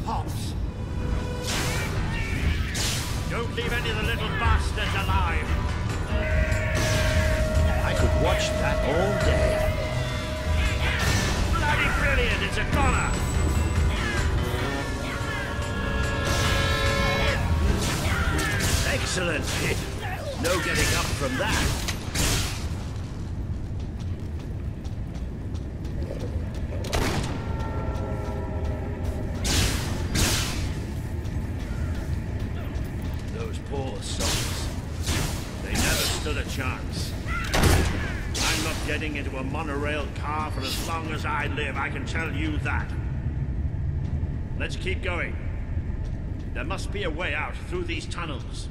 Speaker 1: Pops. Don't leave any of the little bastards alive. I could watch that all day. Bloody brilliant, it's a goner. Excellent hit. No getting up from that. Those poor souls. They never stood a chance. I'm not getting into a monorail car for as long as I live, I can tell you that. Let's keep going. There must be a way out through these tunnels.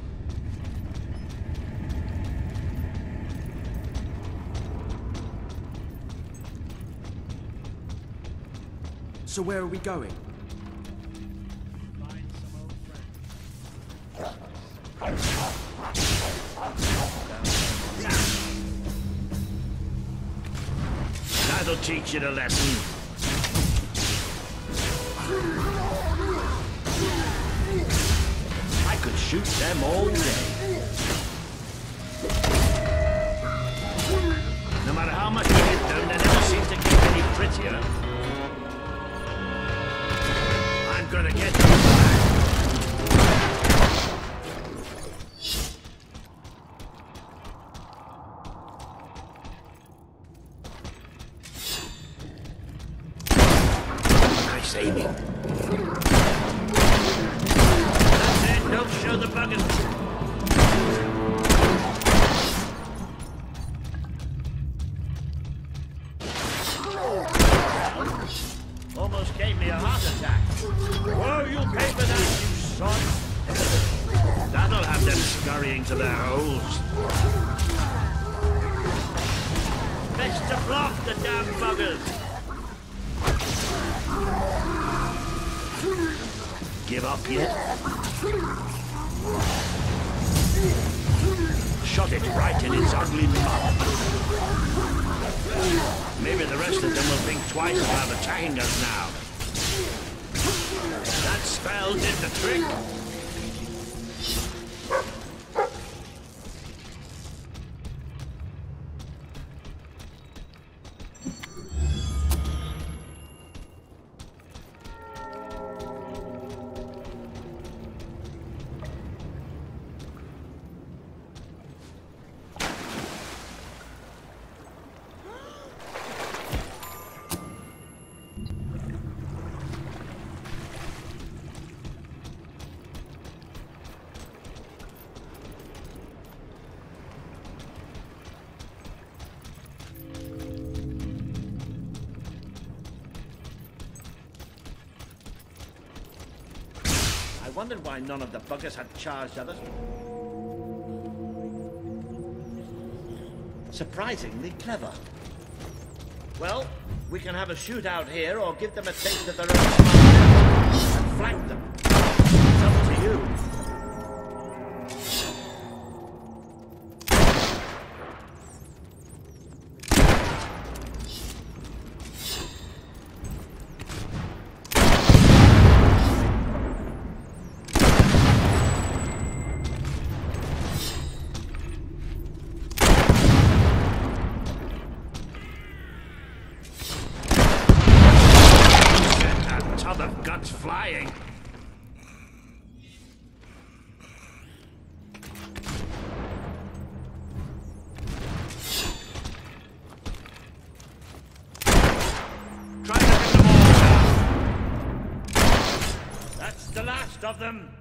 Speaker 14: So where are we going?
Speaker 1: That'll teach you a lesson. I could shoot them all day. No matter how much you hit them, they never seem to get any prettier. I'm gonna get them back. Nice aiming. That's it, don't show the buggers.
Speaker 7: almost gave me a heart attack. Whoa, you'll pay for that, you son! That'll have them scurrying to their holes. Best to block the damn buggers! Give up yet? Shot it right in its ugly mouth. Maybe the rest of them will think twice about attacking us now. That spell did the trick. I wondered why none of the buggers had charged others. Surprisingly clever. Well, we can have a shootout here or give them a taste of their own smart and flank them. It's up to you. Of guts flying. Try to bring them all down. That's the last of them.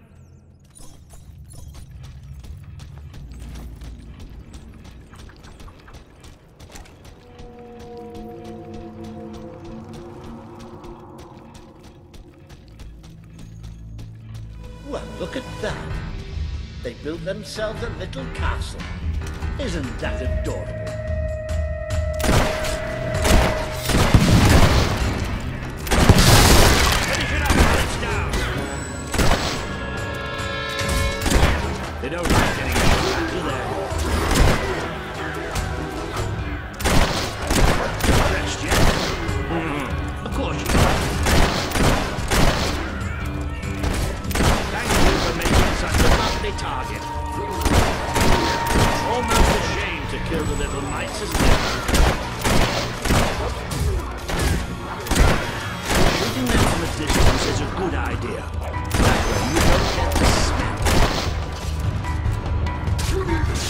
Speaker 7: Well, look at that. They built themselves a little castle. Isn't that adorable? Finish it up while it's down. They don't like getting shot, do they? Rest yet? Of course you are. Such a lovely target. Almost ashamed to kill the little mites, isn't it? Shooting them from a distance is a good idea. That way you don't get the smell.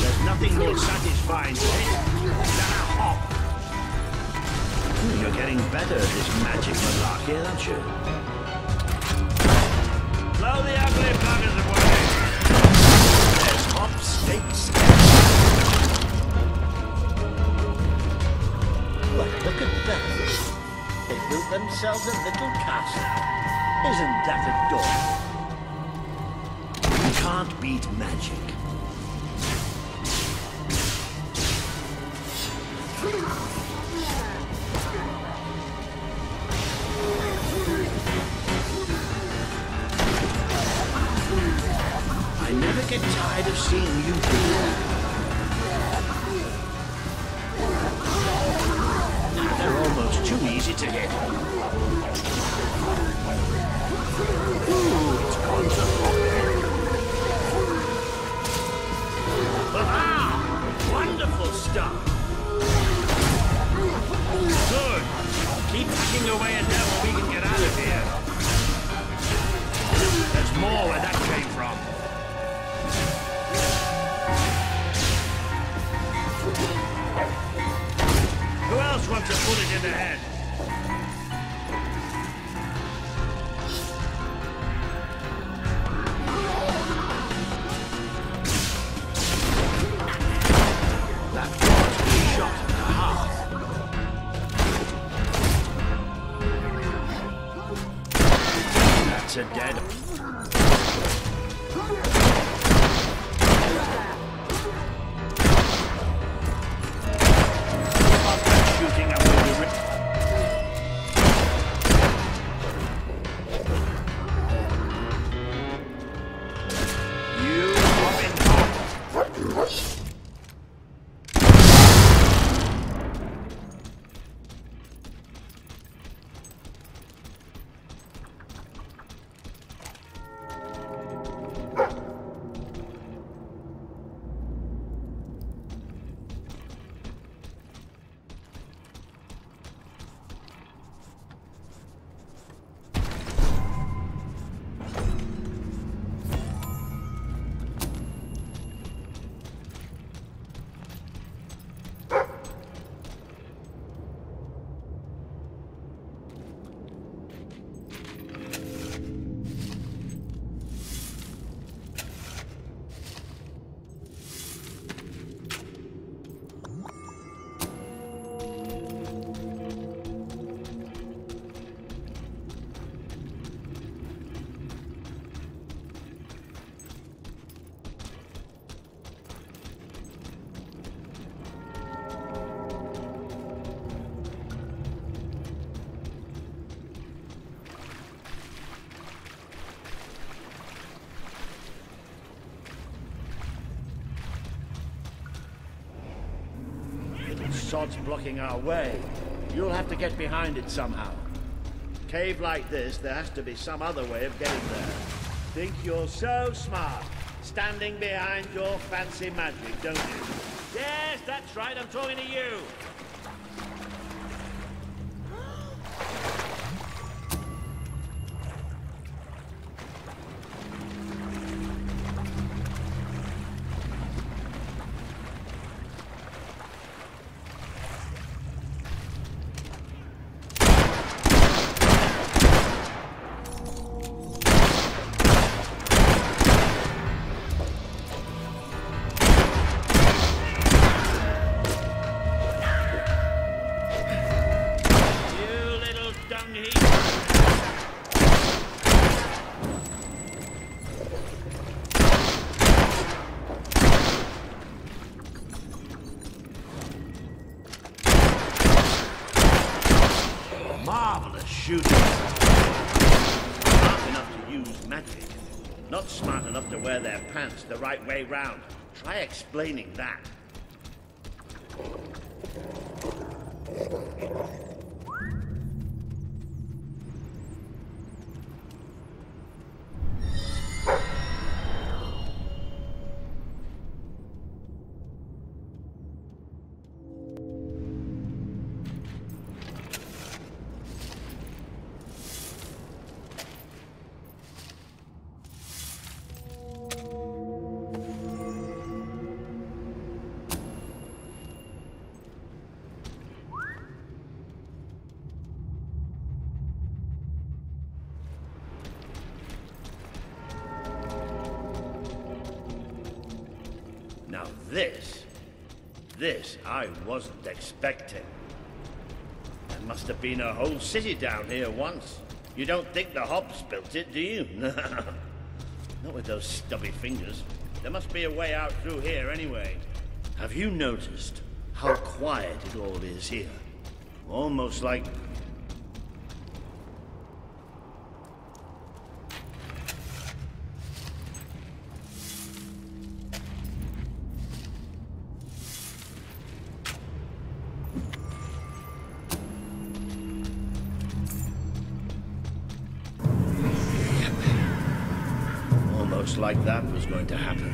Speaker 7: There's nothing more satisfying to it than a hop. You're getting better at this magic malarkey, aren't you? Blow the ugly buggers away! There's hop steaks. Well, look at that. They built themselves a little castle. Isn't that adorable? You can't beat magic. I never get tired of seeing you do that. They're almost too easy to hit. Ooh, it's gone to hot. Ah! Wonderful stuff! Good! Keep hacking away at them or we can get out of here. There's more where that came from. Who else wants a bullet in the head? That was a shot and a half. are dead. Shooting up with the sod's blocking our way. You'll have to get behind it somehow. Cave like this, there has to be some other way of getting there. Think you're so smart, standing behind your fancy magic, don't you? Yes, that's right, I'm talking to you. Marvelous shooting. Smart enough to use magic. Not smart enough to wear their pants the right way round. Try explaining that. Now this I wasn't expecting. There must have been a whole city down here once. You don't think the Hobbs built it, do you? Not with those stubby fingers. There must be a way out through here anyway. Have you noticed how quiet it all is here? Almost like... like that was going to happen.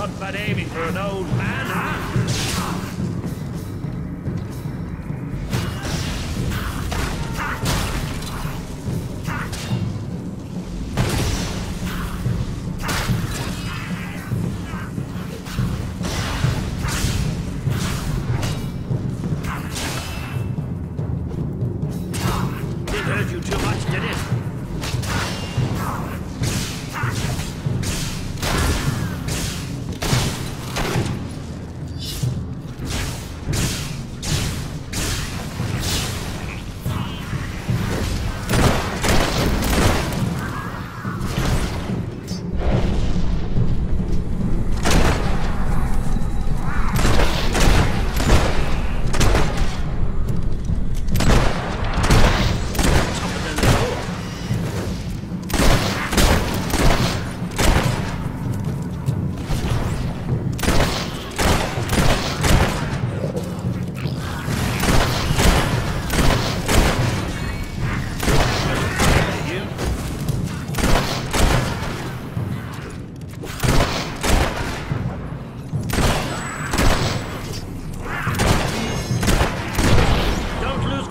Speaker 7: Not bad aiming for an old man, huh? Didn't hurt you too much, did it?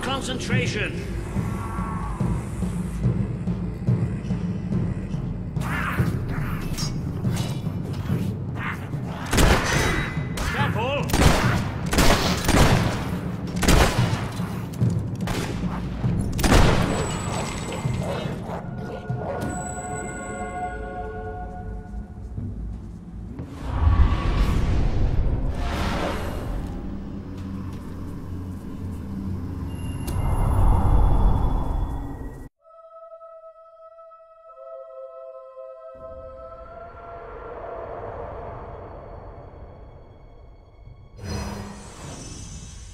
Speaker 7: Concentration. Careful.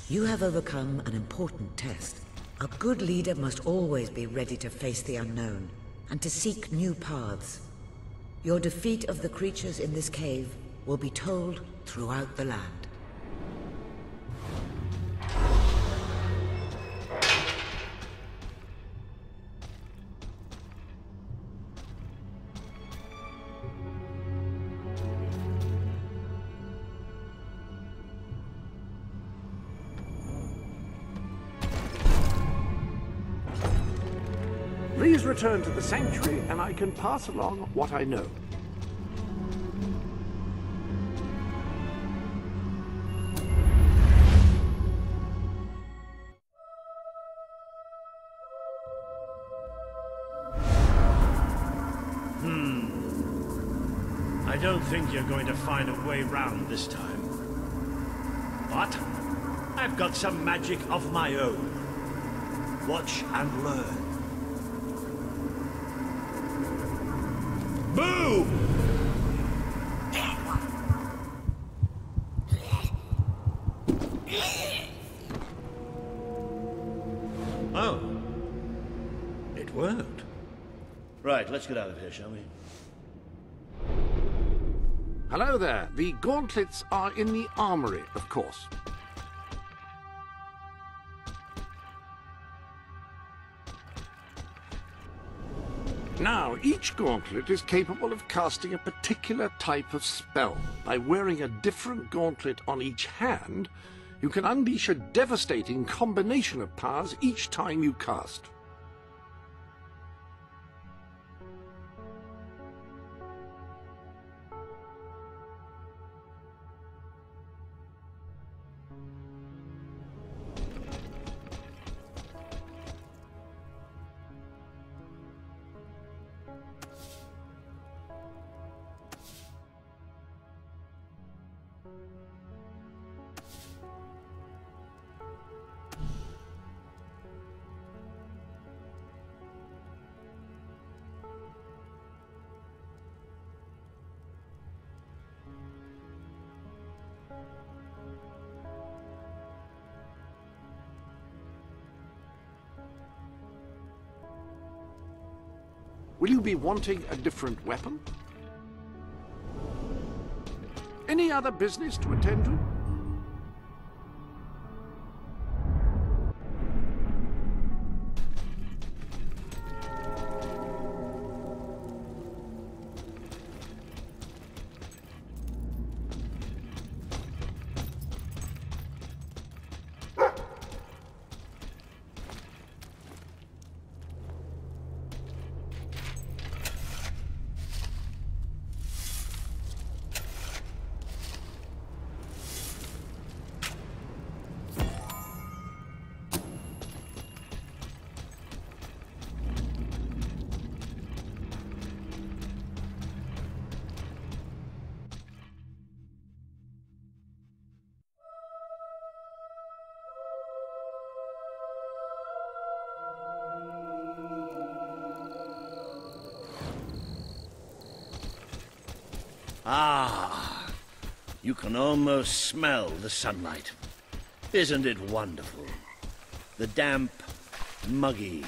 Speaker 5: You have overcome an important test. A good leader must always be ready to face the unknown, and to seek new paths. Your defeat of the creatures in this cave will be told throughout the land.
Speaker 6: Please return to the sanctuary, and I can pass along what I know.
Speaker 7: I don't think you're going to find a way round this time. But I've got some magic of my own. Watch and learn. Boom! Oh. It worked. Right, let's get out of here, shall we?
Speaker 6: Hello there. The gauntlets are in the armory, of course. Now, each gauntlet is capable of casting a particular type of spell. By wearing a different gauntlet on each hand, you can unleash a devastating combination of powers each time you cast. Will you be wanting a different weapon? Any other business to attend to?
Speaker 7: Ah, you can almost smell the sunlight. Isn't it wonderful? The damp, muggy,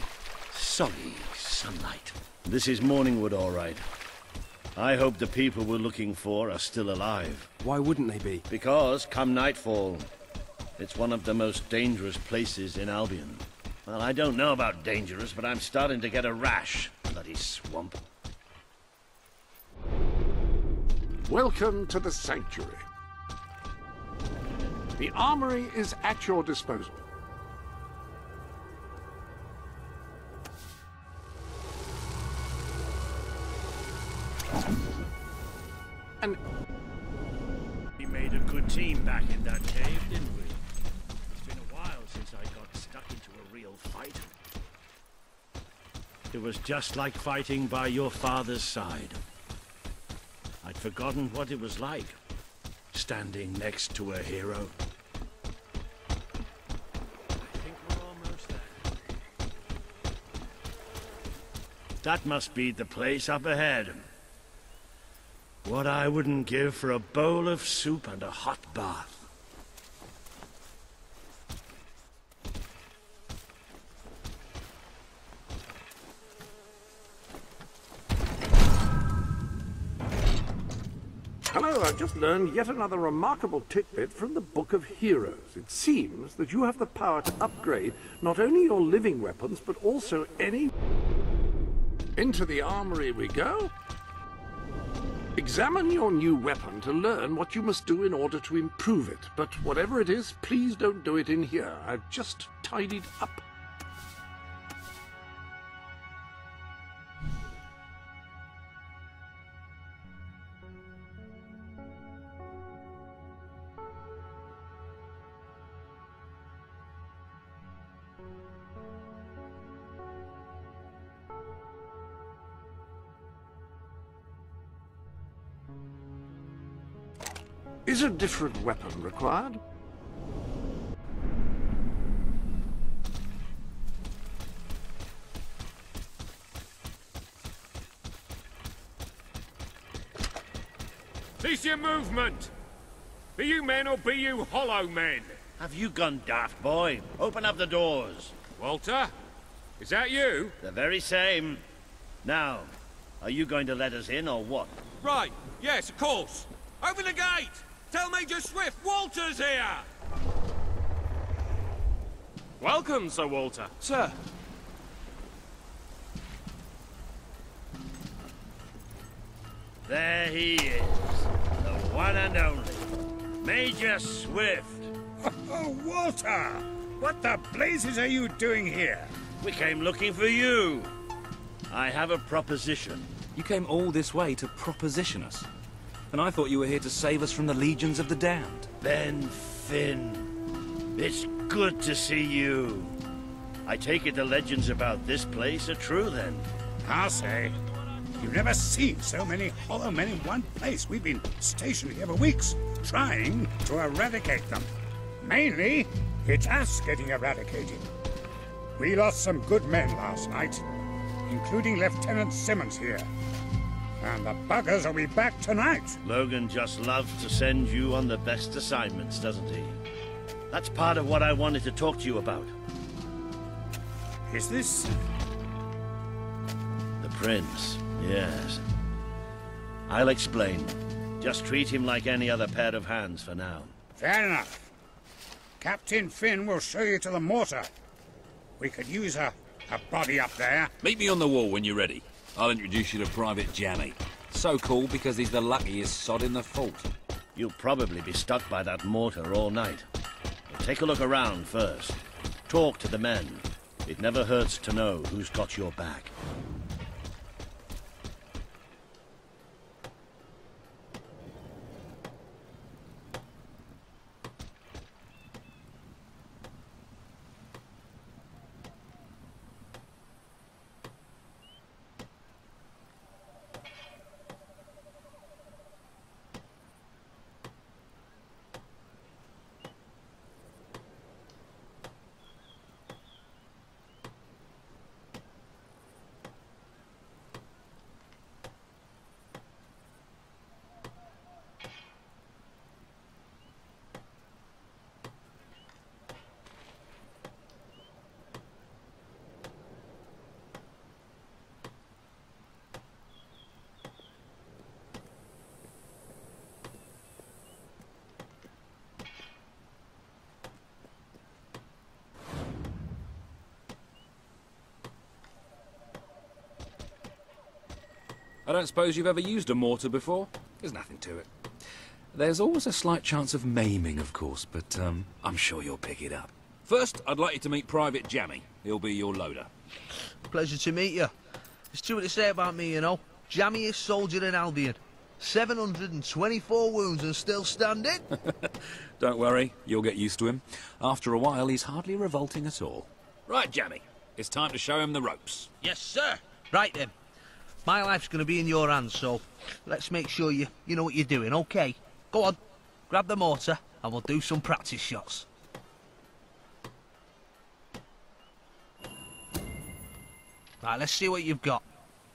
Speaker 7: soggy sunlight. This is Morningwood, all right. I hope the people we're looking for are still alive.
Speaker 14: Why wouldn't they be?
Speaker 7: Because, come nightfall, it's one of the most dangerous places in Albion. Well, I don't know about dangerous, but I'm starting to get a rash. Bloody swamp.
Speaker 6: Welcome to the Sanctuary. The armory is at your disposal. And
Speaker 7: we made a good team back in that cave, didn't we? It's been a while since I got stuck into a real fight. It was just like fighting by your father's side. I'd forgotten what it was like, standing next to a hero. I think we're almost there. That must be the place up ahead. What I wouldn't give for a bowl of soup and a hot bath.
Speaker 6: hello, I've just learned yet another remarkable tidbit from the Book of Heroes. It seems that you have the power to upgrade not only your living weapons, but also any... Into the armory we go. Examine your new weapon to learn what you must do in order to improve it. But whatever it is, please don't do it in here. I've just tidied up. Is a different weapon required?
Speaker 3: Cease your movement! Be you men or be you hollow men?
Speaker 7: Have you gone daft, boy? Open up the doors.
Speaker 3: Walter? Is that you?
Speaker 7: The very same. Now, are you going to let us in or what?
Speaker 3: Right, yes, of course. Open the gate! Tell Major Swift Walter's here! Welcome, Sir Walter.
Speaker 14: Sir.
Speaker 7: There he is. The one and only. Major Swift.
Speaker 15: Oh, Walter! What the blazes are you doing here?
Speaker 7: We came looking for you. I have a proposition.
Speaker 11: You came all this way to proposition us. And I thought you were here to save us from the legions of the damned.
Speaker 7: Ben Finn. It's good to see you. I take it the legends about this place are true, then?
Speaker 15: I'll say. You've never seen so many hollow men in one place. We've been stationed here for weeks, trying to eradicate them. Mainly, it's us getting eradicated. We lost some good men last night, including Lieutenant Simmons here. And the buggers will be back tonight.
Speaker 7: Logan just loves to send you on the best assignments, doesn't he? That's part of what I wanted to talk to you about.
Speaker 15: Is this...
Speaker 7: The Prince, yes. I'll explain. Just treat him like any other pair of hands for now.
Speaker 15: Fair enough. Captain Finn will show you to the mortar. We could use a body up there.
Speaker 22: Meet me on the wall when you're ready. I'll introduce you to Private Jammy. So cool because he's the luckiest sod in the fort.
Speaker 7: You'll probably be stuck by that mortar all night. But take a look around first. Talk to the men. It never hurts to know who's got your back.
Speaker 11: I don't suppose you've ever used a mortar before? There's nothing to it. There's always a slight chance of maiming, of course, but I'm sure you'll pick it up. First, I'd like you to meet Private Jammy. He'll be your loader.
Speaker 12: Pleasure to meet you. There's true what they say about me, you know. Jammiest soldier in Albion. 724 wounds and still standing.
Speaker 11: Don't worry, you'll get used to him. After a while, he's hardly revolting at all. Right, Jammy, it's time to show him the ropes.
Speaker 12: Yes, sir. Right then. My life's going to be in your hands, so let's make sure you know what you're doing, okay? Go on, grab the mortar and we'll do some practice shots. Right, let's see what you've got.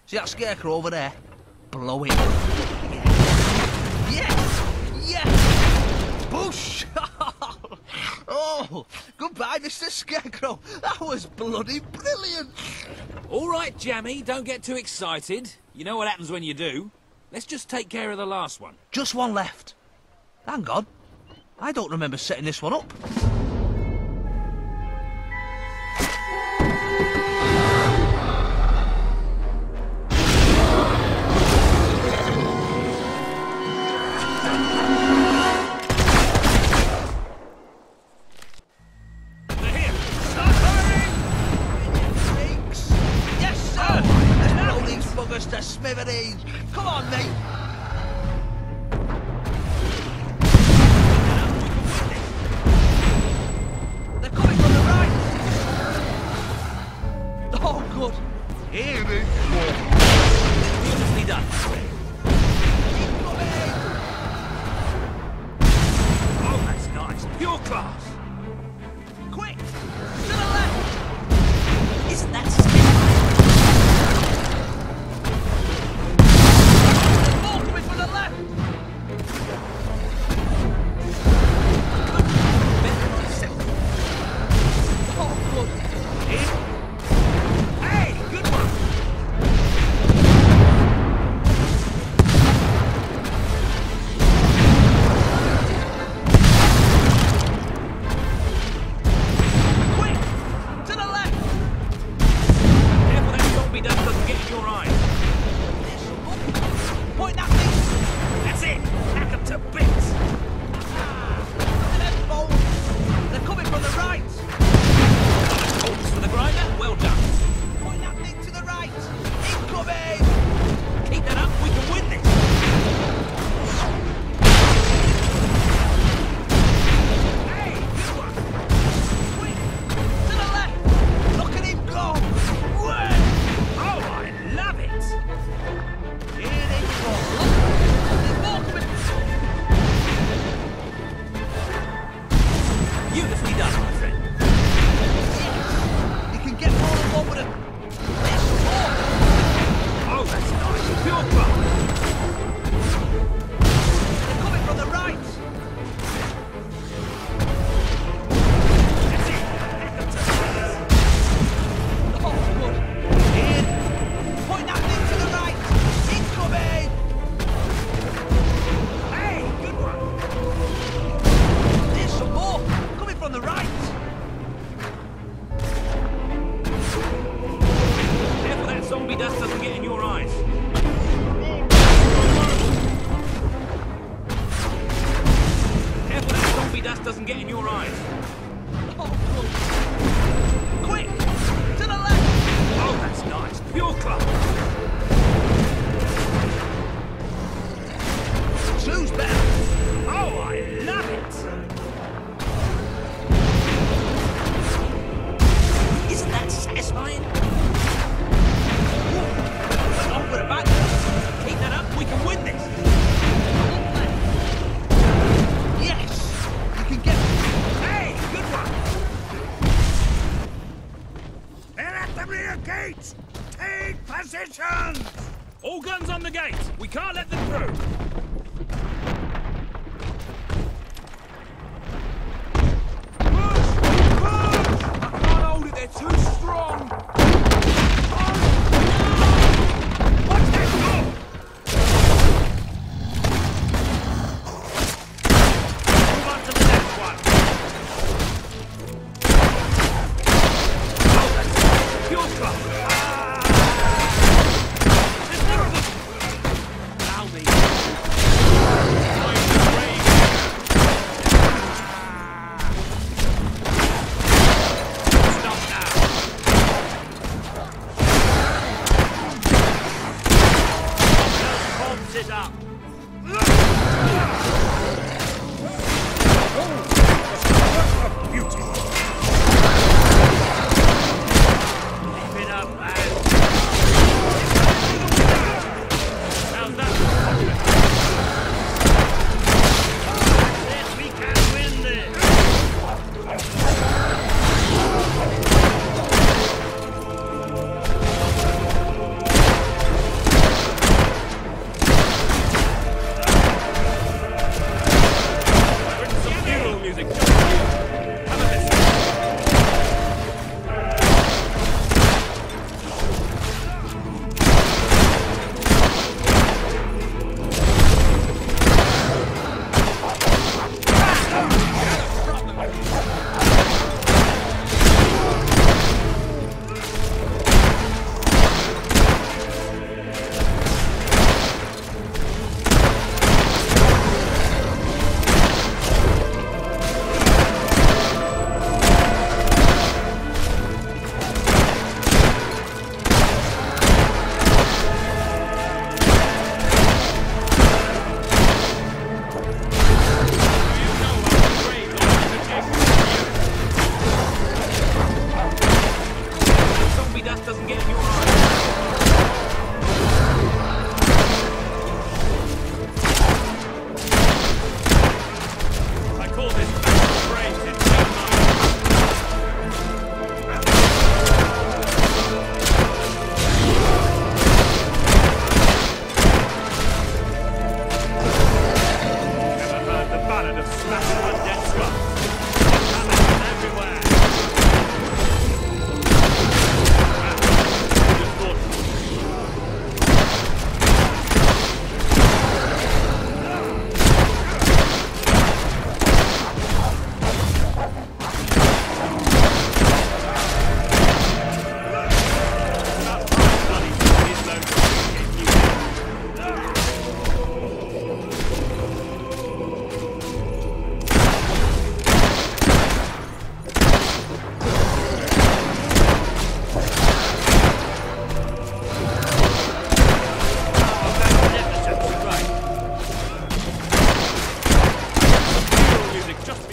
Speaker 12: See that scarecrow over there? Blow it. Yes! Yes! Push! Oh, goodbye, Mr. Scarecrow. That was bloody brilliant.
Speaker 11: All right, Jammy, don't get too excited. You know what happens when you do. Let's just take care of the last one.
Speaker 12: Just one left. Hang on. I don't remember setting this one up. To smithereens. Come on, mate. They're coming from the right. Oh, good. Here they come. Beautifully done. Keep coming.
Speaker 11: Oh, that's nice. Pure class.
Speaker 12: Quick. To the left.
Speaker 11: Isn't that scary? Doesn't get in your eyes.
Speaker 12: Oh, quick! To the left!
Speaker 11: Oh, that's nice. Pure club.
Speaker 12: Two's better.
Speaker 11: Oh, I love it. Isn't that satisfying?
Speaker 12: On with it back.
Speaker 11: Keep that up. We can win this.
Speaker 15: Gates! Take positions!
Speaker 11: All guns on the gate! We can't let them through!
Speaker 19: Push! Push! I can't hold it, they're too strong!
Speaker 15: Watch that door!
Speaker 11: Move on to the next one! Oh, that's pure club!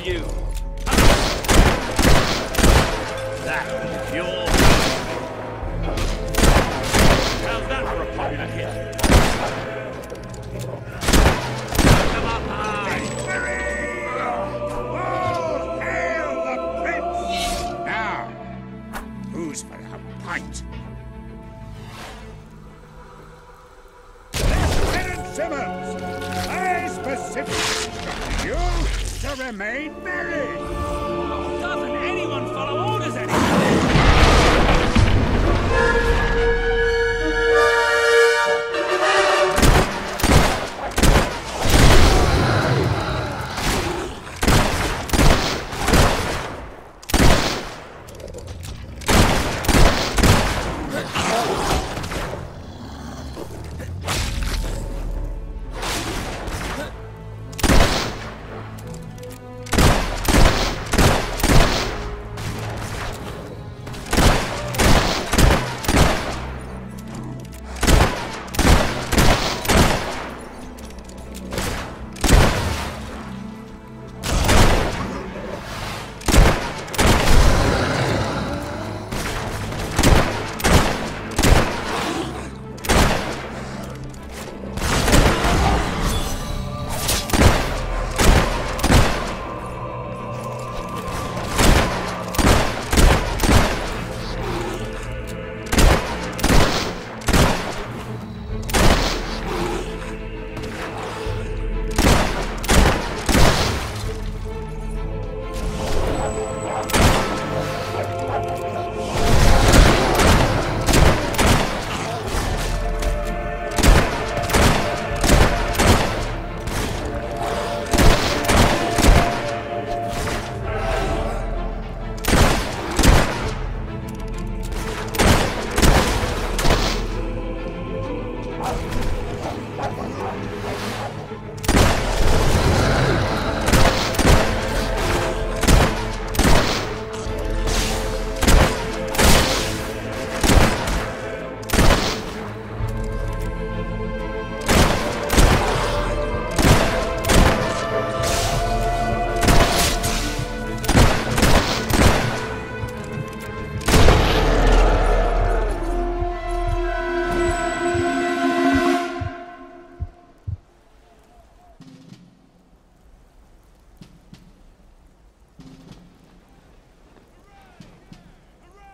Speaker 7: you. That was your... How's that for a popular hit? Come up high!
Speaker 15: All hail the prince! Now, who's for a pint? Lieutenant Simmons, I specifically instructed you to remain merry.
Speaker 4: Doesn't anyone follow orders anymore?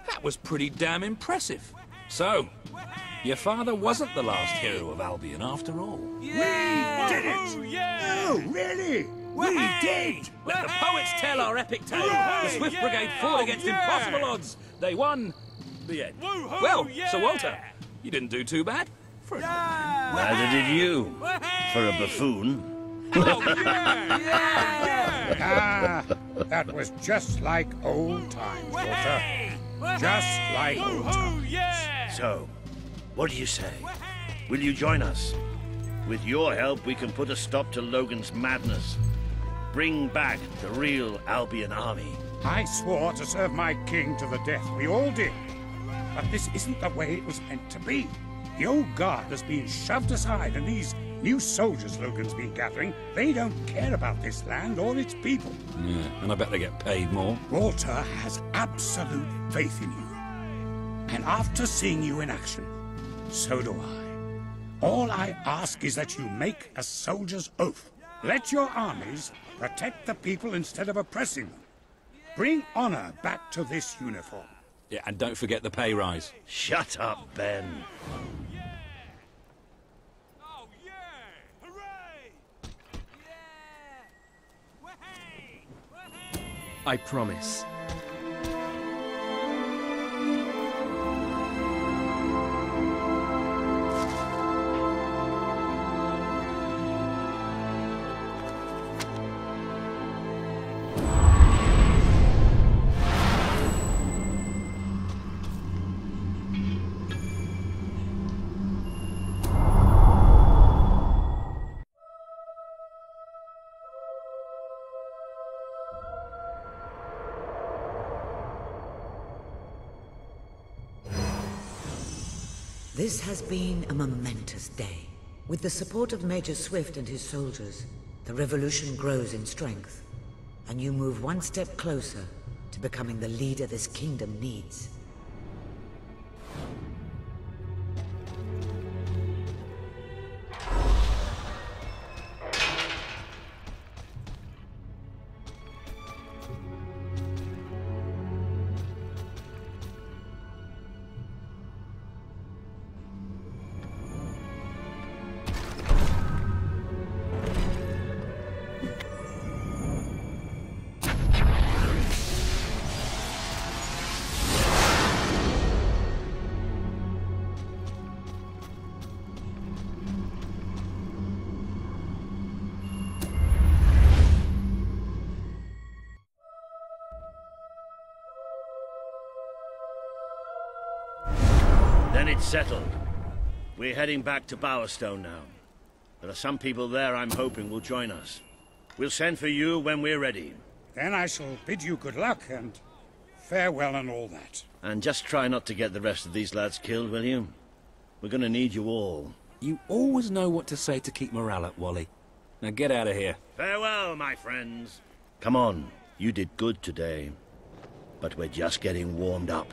Speaker 16: That was pretty damn impressive. So, your father wasn't the last hero of Albion after all.
Speaker 15: We did it! No, really! We did!
Speaker 16: Let the poets tell our epic tale. The Swift Brigade fought against impossible odds. They won. The end. Well, Sir Walter, you didn't do too bad. For a
Speaker 7: Neither did you. For a buffoon.
Speaker 15: Ah, that was just like old times, Walter. Just like old times.
Speaker 7: So, what do you say? Will you join us? With your help, we can put a stop to Logan's madness. Bring back the real Albion army.
Speaker 15: I swore to serve my king to the death. We all did. But this isn't the way it was meant to be. The old guard has been shoved aside, and these new soldiers Logan's been gathering, they don't care about this land or its people.
Speaker 16: Yeah, and I bet they get paid more.
Speaker 15: Walter has absolute faith in you. And after seeing you in action, so do I. All I ask is that you make a soldier's oath. Let your armies protect the people instead of oppressing them. Bring honor back to this uniform.
Speaker 16: Yeah, and don't forget the pay rise.
Speaker 7: Shut up, Ben.
Speaker 14: I promise.
Speaker 5: This has been a momentous day. With the support of Major Swift and his soldiers, the revolution grows in strength. and you move one step closer to becoming the leader this kingdom needs.
Speaker 7: Then it's settled. We're heading back to Bowerstone now. There are some people there I'm hoping will join us. We'll send for you when we're ready.
Speaker 15: Then I shall bid you good luck and farewell and all that.
Speaker 7: And just try not to get the rest of these lads killed, will you? We're gonna need you all.
Speaker 16: You always know what to say to keep morale up, Wally. Now get out of here.
Speaker 7: Farewell, my friends. Come on, you did good today. But we're just getting warmed up.